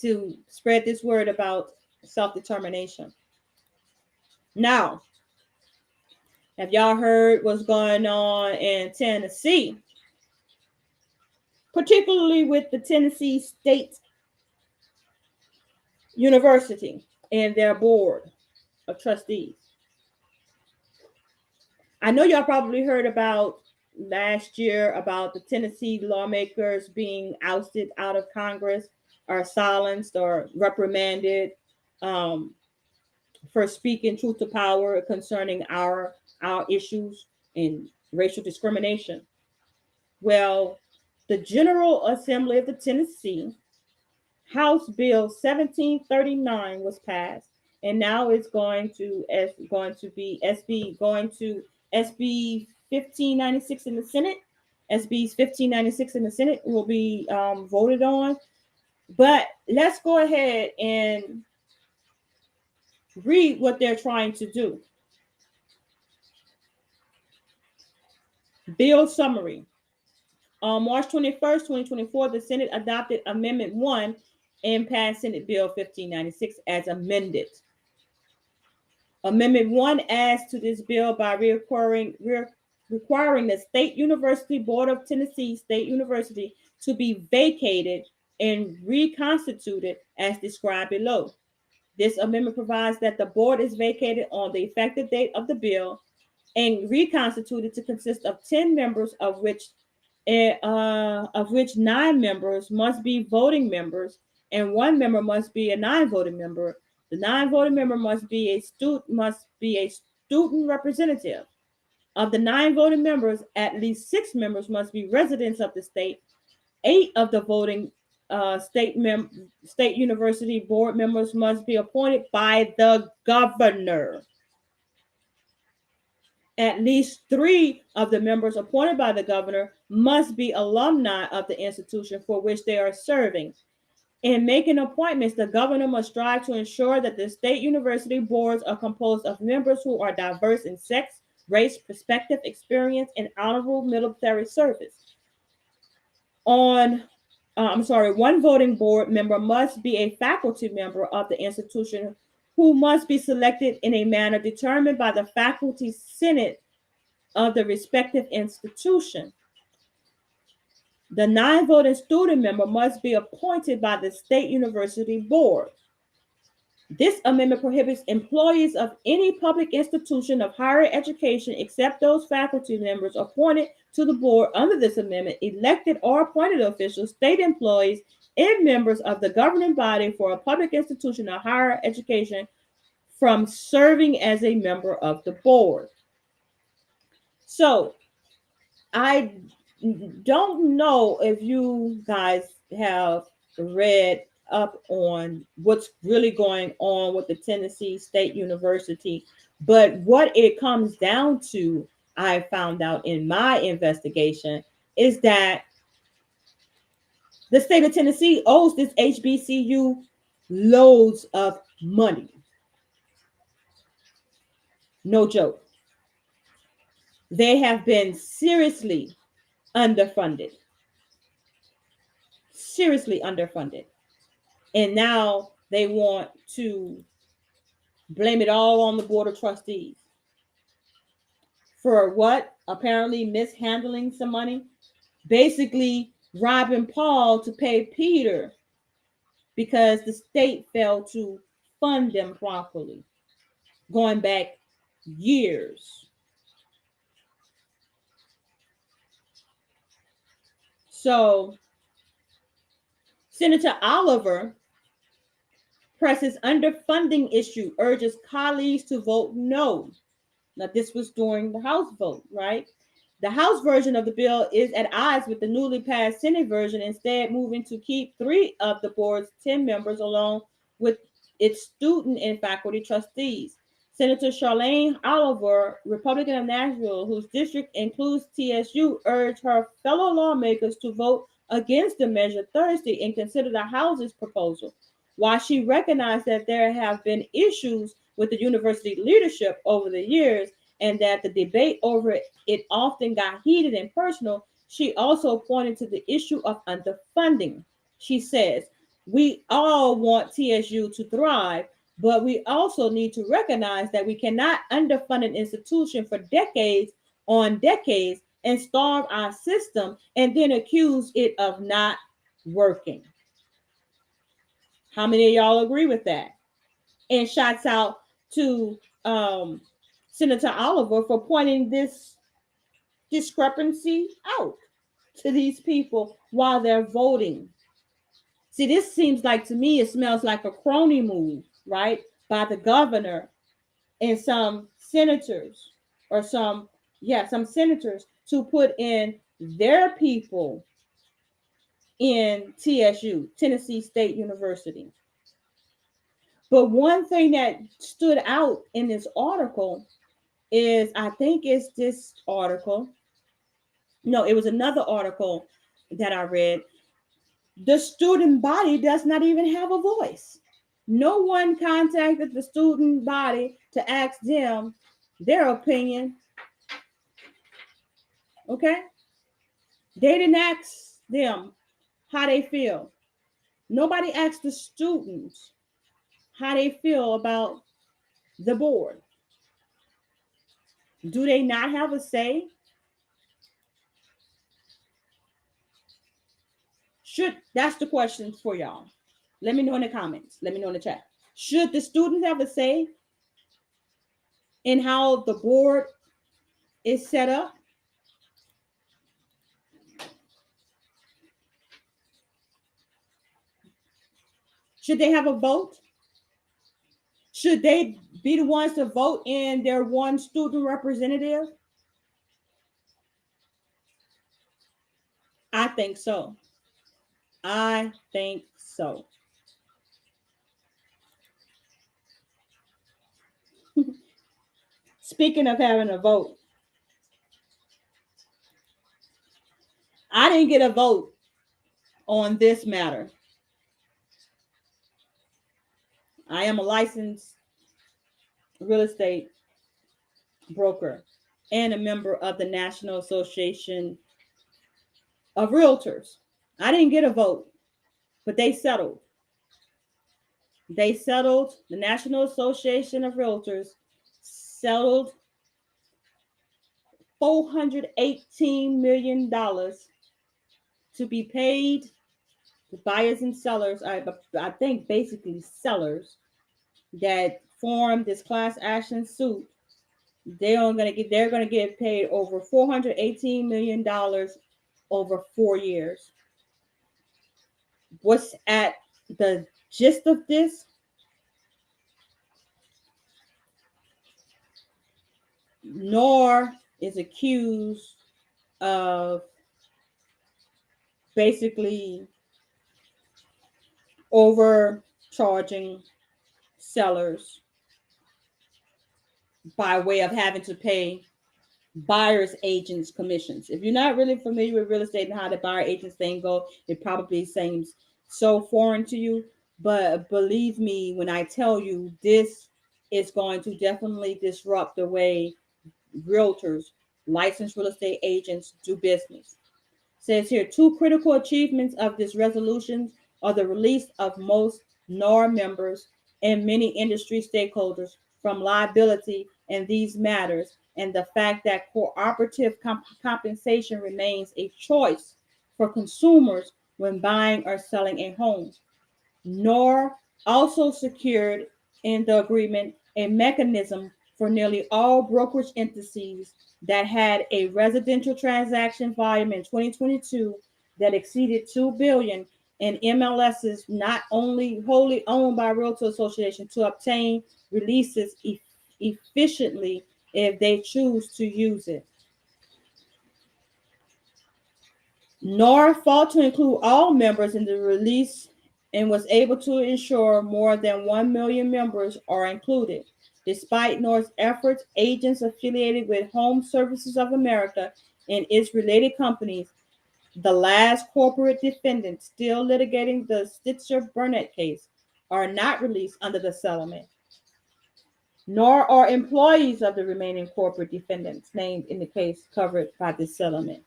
to spread this word about self-determination. Now, have y'all heard what's going on in Tennessee? Particularly with the Tennessee State University and their board of trustees. I know y'all probably heard about last year about the Tennessee lawmakers being ousted out of Congress or silenced or reprimanded for speaking truth to power concerning our issues in racial discrimination. Well, the General Assembly of the Tennessee House Bill 1739 was passed, and now it's going to be SB 1596 in the Senate. SB 1596 in the Senate will be voted on. But let's go ahead and read what they're trying to do. Bill summary. On March 21st, 2024, the Senate adopted Amendment 1 and passed Senate Bill 1596 as amended. Amendment 1 adds to this bill by requiring the State University Board of Tennessee State University to be vacated and reconstituted as described below. This amendment provides that the board is vacated on the effective date of the bill and reconstituted to consist of 10 members, of which 9 members must be voting members and 1 member must be a non-voting member. The non-voting member must be a student representative. Of the 9 voting members, at least 6 members must be residents of the state. 8 of the voting state university board members must be appointed by the governor. At least 3 of the members appointed by the governor must be alumni of the institution for which they are serving. In making appointments, the governor must strive to ensure that the state university boards are composed of members who are diverse in sex, race, perspective, experience, and honorable military service. One voting board member must be a faculty member of the institution who must be selected in a manner determined by the faculty senate of the respective institution. The non-voting student member must be appointed by the state university board. This amendment prohibits employees of any public institution of higher education, except those faculty members appointed to the board under this amendment, elected or appointed officials, state employees, and members of the governing body for a public institution of higher education from serving as a member of the board. So I don't know if you guys have read up on what's really going on with the Tennessee State University, but what it comes down to, I found out in my investigation, is that the state of Tennessee owes this HBCU loads of money. No joke. They have been seriously underfunded. Seriously underfunded. And now they want to blame it all on the board of trustees. For what? Apparently mishandling some money. Basically robbing Paul to pay Peter because the state failed to fund them properly. Going back years. So Senator Oliver presses underfunding issue, urges colleagues to vote no. Now, this was during the House vote, right? The House version of the bill is at odds with the newly passed Senate version, instead moving to keep 3 of the board's 10 members along with its student and faculty trustees. Senator Charlene Oliver, Republican of Nashville, whose district includes TSU, urged her fellow lawmakers to vote against the measure Thursday and consider the House's proposal. While she recognized that there have been issues with the university leadership over the years and that the debate over it often got heated and personal, she also pointed to the issue of underfunding. She says, "We all want TSU to thrive, but we also need to recognize that we cannot underfund an institution for decades on decades and starve our system and then accuse it of not working." How many of y'all agree with that? And shouts out to Senator Oliver for pointing this discrepancy out to these people while they're voting. See, this seems like to me, it smells like a crony move, right? By the governor and some senators or some senators to put in their people in TSU, Tennessee State University. But one thing that stood out in this article is, I think it's this article. No, it was another article that I read. The student body does not even have a voice. No one contacted the student body to ask them their opinion. Okay? They didn't ask them how they feel. Nobody asked the students how they feel about the board. Do they not have a say? That's the question for y'all. Let me know in the comments. Let me know in the chat. Should the students have a say in how the board is set up? Should they have a vote? Should they be the ones to vote in their one student representative? I think so. I think so. Speaking of having a vote, I didn't get a vote on this matter. I am a licensed real estate broker and a member of the National Association of Realtors. I didn't get a vote, but they settled. They settled. The National Association of Realtors settled $418 million to be paid to buyers and sellers. I think basically sellers that formed this class action suit. They're going to get paid over $418 million over 4 years. What's at the gist of this? NOR is accused of basically overcharging sellers by way of having to pay buyer's agents commissions. If you're not really familiar with real estate and how the buyer agents thing go, it probably seems so foreign to you. But believe me when I tell you, this is going to definitely disrupt the way realtors, licensed real estate agents do business. It says here, 2 critical achievements of this resolution are the release of most NAR members and many industry stakeholders from liability in these matters, and the fact that cooperative compensation remains a choice for consumers when buying or selling a home. NOR also secured in the agreement a mechanism for nearly all brokerage entities that had a residential transaction volume in 2022 that exceeded $2 billion, and MLSs not only wholly owned by Realtor Association to obtain releases efficiently if they choose to use it. NOR fought to include all members in the release and was able to ensure more than 1 million members are included. Despite NOR's efforts, agents affiliated with Home Services of America and its related companies, the last corporate defendant still litigating the Stitzer-Burnett case, are not released under the settlement, nor are employees of the remaining corporate defendants named in the case covered by this settlement.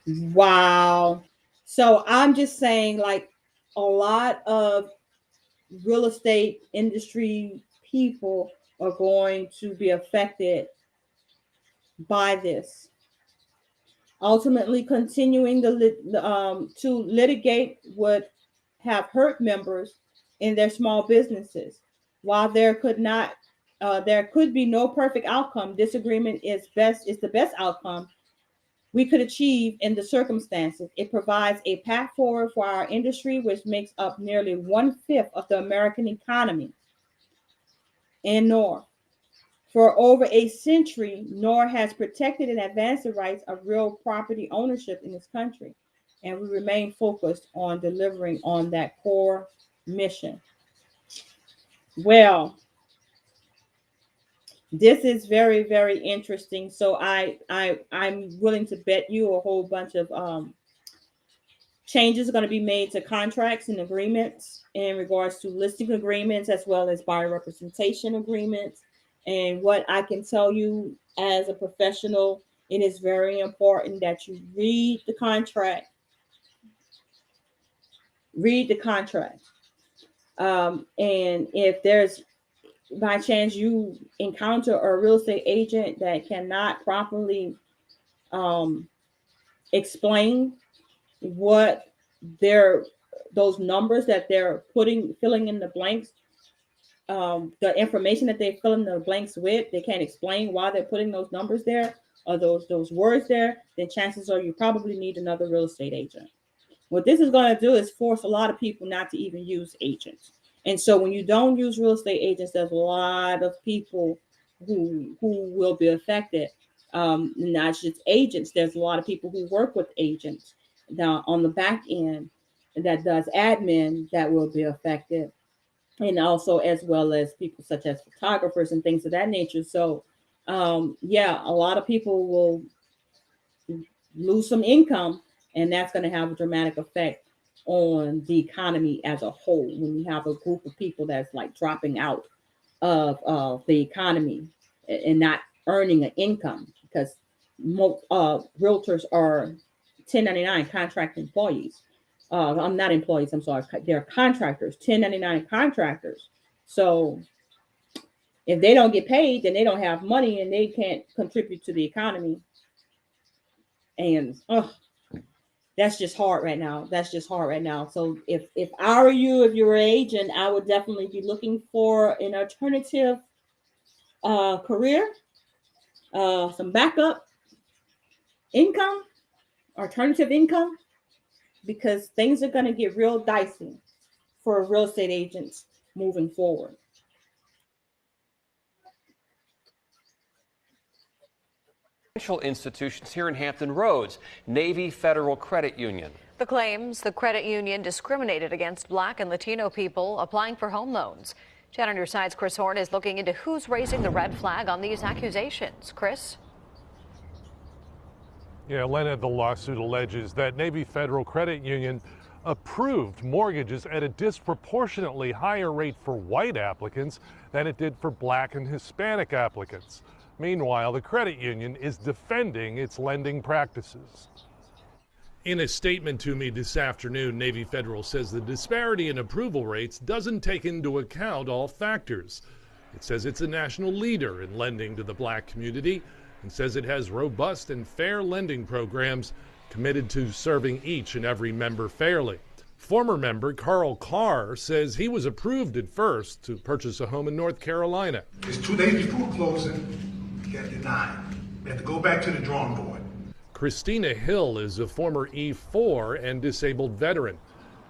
Wow. So I'm just saying, like, a lot of real estate industry people are going to be affected by this. Ultimately, continuing to litigate would have hurt members in their small businesses. While there could not there could be no perfect outcome. Disagreement is the best outcome we could achieve in the circumstances. It provides a path forward for our industry, which makes up nearly 1/5 of the American economy in NOR. For over a century, NOR has protected and advanced the rights of real property ownership in this country, and we remain focused on delivering on that core mission. Well, this is very, very interesting. So I'm willing to bet you a whole bunch of changes are going to be made to contracts and agreements in regards to listing agreements as well as buyer representation agreements. And what I can tell you as a professional, it is very important that you read the contract. Read the contract. And if there's by chance you encounter a real estate agent that cannot properly explain what those numbers that they're filling in the blanks, the information that they fill in the blanks with, they can't explain why they're putting those numbers there or those words there, then chances are you probably need another real estate agent. What this is going to do is force a lot of people not to even use agents. And so when you don't use real estate agents, there's a lot of people who will be affected. Not just agents, there's a lot of people who work with agents now on the back end that does admin that will be affected. And also as well as people such as photographers and things of that nature. So yeah, a lot of people will lose some income, and that's going to have a dramatic effect on the economy as a whole when you have a group of people that's like dropping out of the economy and not earning an income, because most realtors are 1099 contract employees. I'm not employees, I'm sorry, they're contractors, 1099 contractors. So if they don't get paid, then they don't have money and they can't contribute to the economy. And that's just hard right now. That's just hard right now. So if I were you, if you were an agent, I would definitely be looking for an alternative career, some backup income, alternative income, because things are going to get real dicey for real estate agents moving forward. Financial institutions here in Hampton Roads, Navy Federal Credit Union. The claims the credit union discriminated against Black and Latino people applying for home loans. Channel News Side's Chris Horn is looking into who's raising the red flag on these accusations. Chris? Yeah, Elena, the lawsuit alleges that Navy Federal Credit Union approved mortgages at a disproportionately higher rate for white applicants than it did for Black and Hispanic applicants. Meanwhile, the credit union is defending its lending practices. In a statement to me this afternoon, Navy Federal says the disparity in approval rates doesn't take into account all factors. It says it's a national leader in lending to the Black community and says it has robust and fair lending programs committed to serving each and every member fairly. Former member Carl Carr says he was approved at first to purchase a home in North Carolina. It's 2 days before closing. Got denied. We have to go back to the drawing board. Christina Hill is a former E4 and disabled veteran.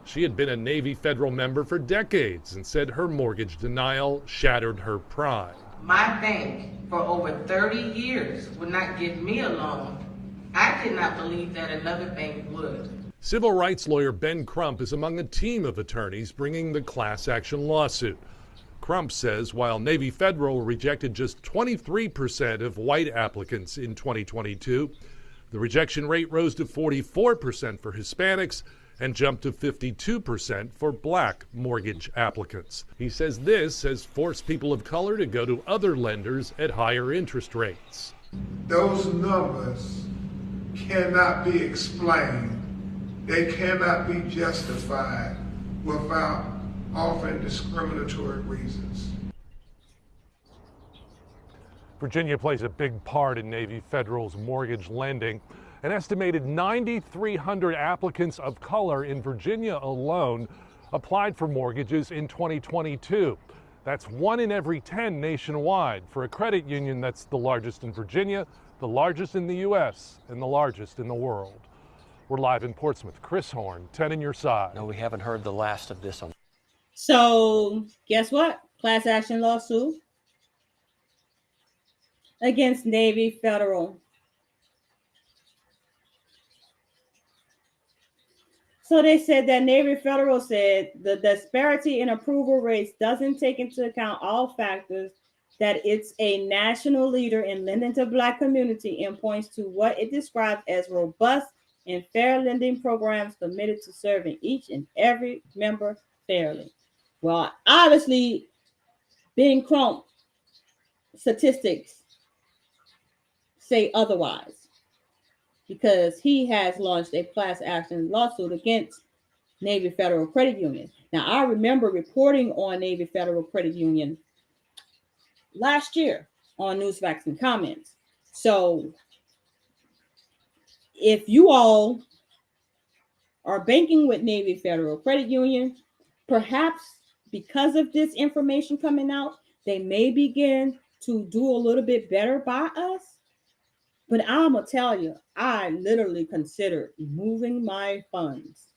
She had been a Navy Federal member for decades and said her mortgage denial shattered her pride. My bank for over 30 years would not give me a loan. I did not believe that another bank would. Civil rights lawyer Ben Crump is among a team of attorneys bringing the class action lawsuit. Crump says while Navy Federal rejected just 23% of white applicants in 2022, the rejection rate rose to 44% for Hispanics and jumped to 52% for Black mortgage applicants. He says this has forced people of color to go to other lenders at higher interest rates. Those numbers cannot be explained. They cannot be justified without offering discriminatory reasons. Virginia plays a big part in Navy Federal's mortgage lending. An estimated 9,300 applicants of color in Virginia alone applied for mortgages in 2022. That's 1 in every 10 nationwide for a credit union that's the largest in Virginia, the largest in the U.S., and the largest in the world. We're live in Portsmouth. Chris Horn, 10 on your side. No, we haven't heard the last of this on. So guess what? Class action lawsuit against Navy Federal. So they said that Navy Federal said the disparity in approval rates doesn't take into account all factors, that it's a national leader in lending to Black community, and points to what it describes as robust and fair lending programs committed to serving each and every member fairly. Well, obviously, Ben Crump statistics say otherwise, because he has launched a class action lawsuit against Navy Federal Credit Union. Now, I remember reporting on Navy Federal Credit Union last year on News, Facts, and Comments. So if you all are banking with Navy Federal Credit Union, perhaps because of this information coming out, they may begin to do a little bit better by us. But I'm going to tell you, I literally considered moving my funds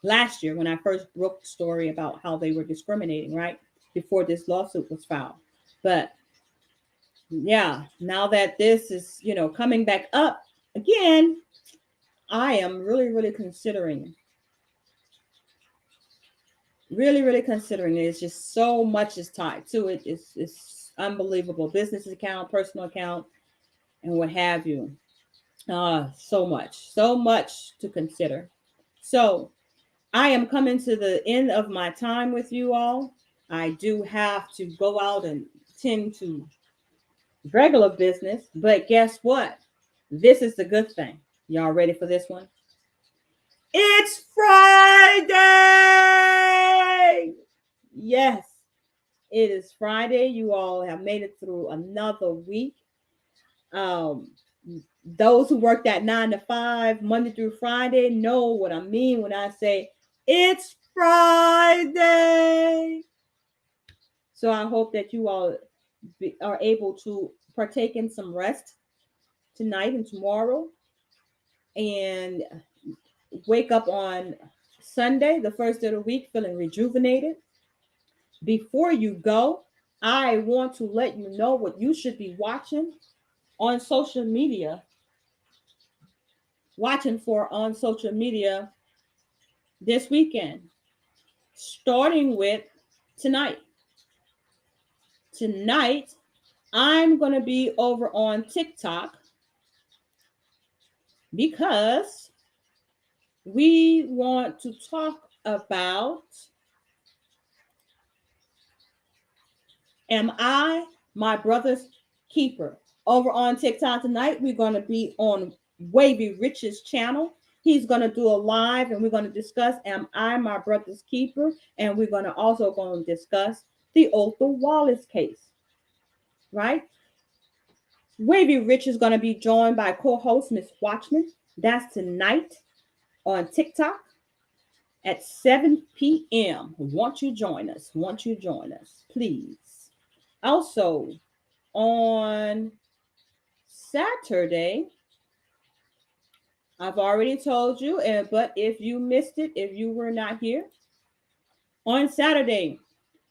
last year when I first broke the story about how they were discriminating, right? Before this lawsuit was filed. But yeah, now that this is, coming back up again, I am really considering. Really considering it. It's just so much is tied to it. It's unbelievable. Business account, personal account, and what have you. So much to consider. So I am coming to the end of my time with you all. I do have to go out and tend to regular business, but guess what? This is the good thing. Y'all ready for this one? It's Friday! Yes, it is Friday. You all have made it through another week. Those who work that 9 to 5, Monday through Friday, know what I mean when I say it's Friday. So I hope that you all are able to partake in some rest tonight and tomorrow, and wake up on Sunday, the first day of the week, feeling rejuvenated. Before you go, I want to let you know what you should be watching on social media. On social media this weekend, starting with tonight. Tonight, I'm going to be over on TikTok because we want to talk about, am I my brother's keeper? Over on TikTok tonight, we're going to be on Wavy Rich's channel. He's going to do a live, and we're going to discuss, am I my brother's keeper? And we're going to discuss the Otha Wallace case, right? Wavy Rich is going to be joined by co-host Miss Watchman. That's tonight on TikTok at 7 p.m. Won't you join us, please? Also, on Saturday, I've already told you, but if you missed it, if you were not here, on Saturday,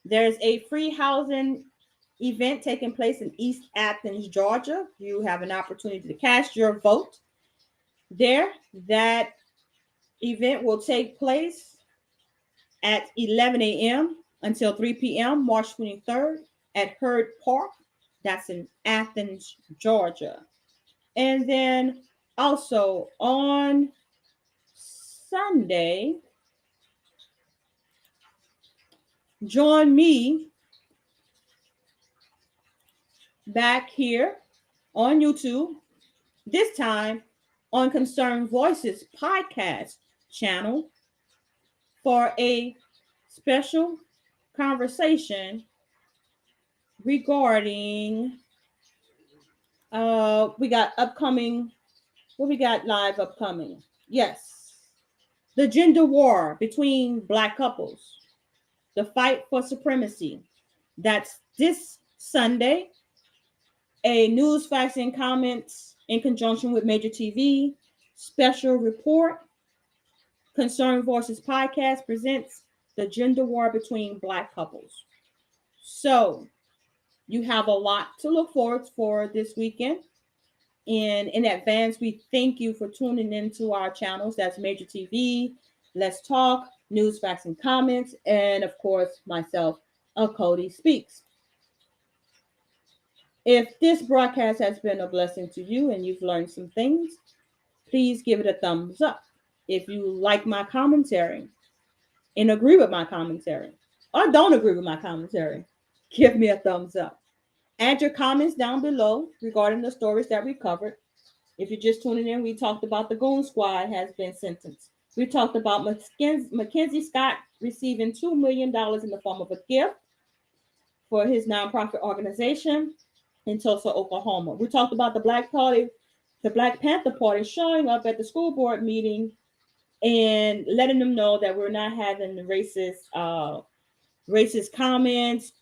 there's a free housing event taking place in East Athens, Georgia. You have an opportunity to cast your vote there. That event will take place at 11 a.m. until 3 p.m. March 23rd at Herd Park. That's in Athens, Georgia. And then also on Sunday, join me back here on YouTube, this time on Concerned Voices podcast channel, for a special conversation regarding we got live upcoming. Yes, the gender war between Black couples, the fight for supremacy, That's this Sunday. A news, facts, and comments in conjunction with Major TV special report. Concerned Voices podcast presents the gender war between Black couples. So you have a lot to look forward for this weekend. And in advance, we thank you for tuning into our channels. That's Major TV, Let's Talk, News, Facts, and Comments, and of course, myself, Achoti Speaks. If this broadcast has been a blessing to you and you've learned some things, please give it a thumbs up. If you like my commentary and agree with my commentary, or don't agree with my commentary, give me a thumbs up. Add your comments down below regarding the stories that we covered. If you're just tuning in, we talked about the Goon Squad has been sentenced. We talked about Mackenzie Scott receiving $2 million in the form of a gift for his nonprofit organization in Tulsa, Oklahoma. We talked about the Black Panther Party showing up at the school board meeting and letting them know that we're not having racist comments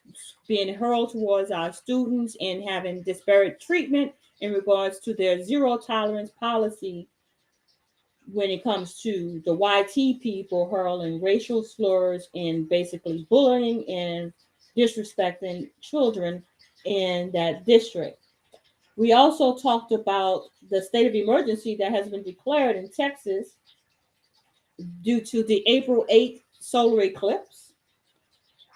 being hurled towards our students and having disparate treatment in regards to their zero tolerance policy when it comes to the YT people hurling racial slurs and basically bullying and disrespecting children in that district. We also talked about the state of emergency that has been declared in Texas due to the April 8th solar eclipse.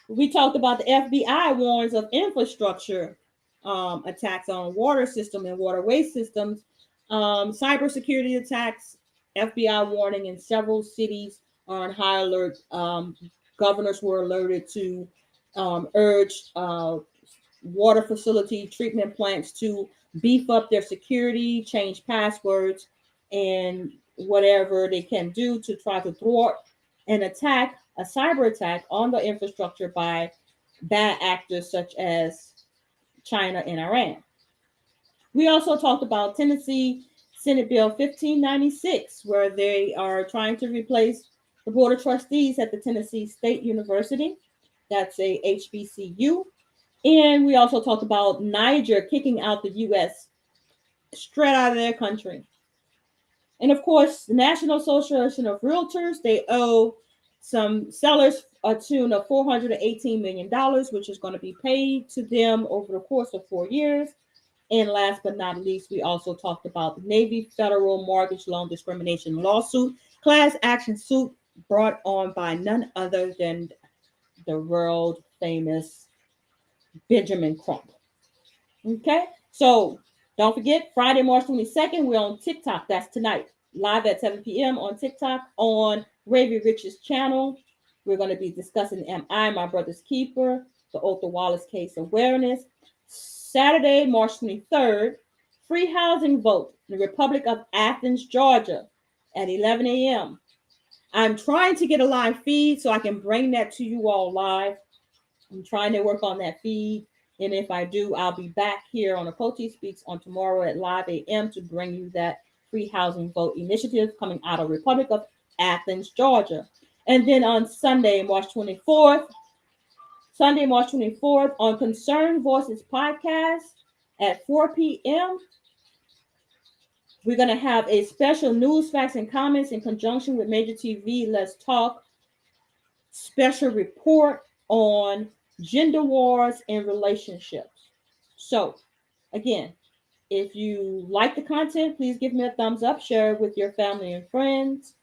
We talked about the FBI warns of infrastructure attacks on water system and waterway systems, cybersecurity attacks, FBI warning in several cities are on high alert. Governors were alerted to urge water facility treatment plants to beef up their security, change passwords, and whatever they can do to try to thwart an attack, a cyber attack on the infrastructure by bad actors such as China and Iran. We also talked about Tennessee Senate Bill 1596, where they are trying to replace the Board of Trustees at the Tennessee State University. That's a HBCU. And we also talked about Niger kicking out the U.S. straight out of their country. And of course, the National Association of Realtors, they owe some sellers a tune of $418 million, which is going to be paid to them over the course of 4 years. And last but not least, we also talked about the Navy federal mortgage loan discrimination lawsuit, class action suit brought on by none other than the world famous Benjamin Crump. Okay, so don't forget, Friday, March 22nd, we're on TikTok. That's tonight, live at 7 p.m. on TikTok on Ravy Rich's channel. We're going to be discussing Am I My Brother's Keeper, the Otha Wallace case awareness. Saturday, March 23rd, free housing vote in the Republic of Athens, Georgia at 11 a.m. I'm trying to get a live feed so I can bring that to you all live. I'm trying to work on that feed. And if I do, I'll be back here on Achoti Speaks on tomorrow at live a.m. to bring you that free housing vote initiative coming out of Republic of Athens, Georgia. And then on Sunday, March 24th, on Concerned Voices podcast at 4 p.m., we're going to have a special news, facts, and comments in conjunction with Major TV Let's Talk special report on gender wars and relationships. So, again, if you like the content, please give me a thumbs up, share it with your family and friends.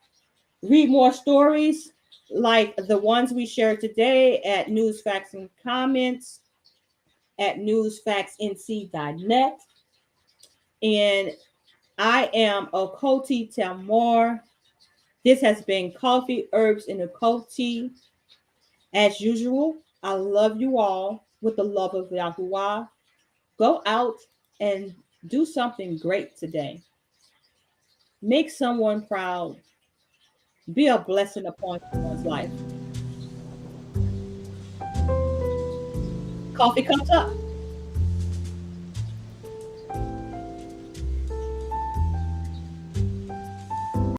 Read more stories like the ones we shared today at News, Facts, and Comments at newsfactsnc.net. And I am Achoti Tamar. This has been Coffee, Herbs, and Achoti. As usual, I love you all with the love of Yahuwah. Go out and do something great today. Make someone proud. Be a blessing upon someone's life. Coffee cups up.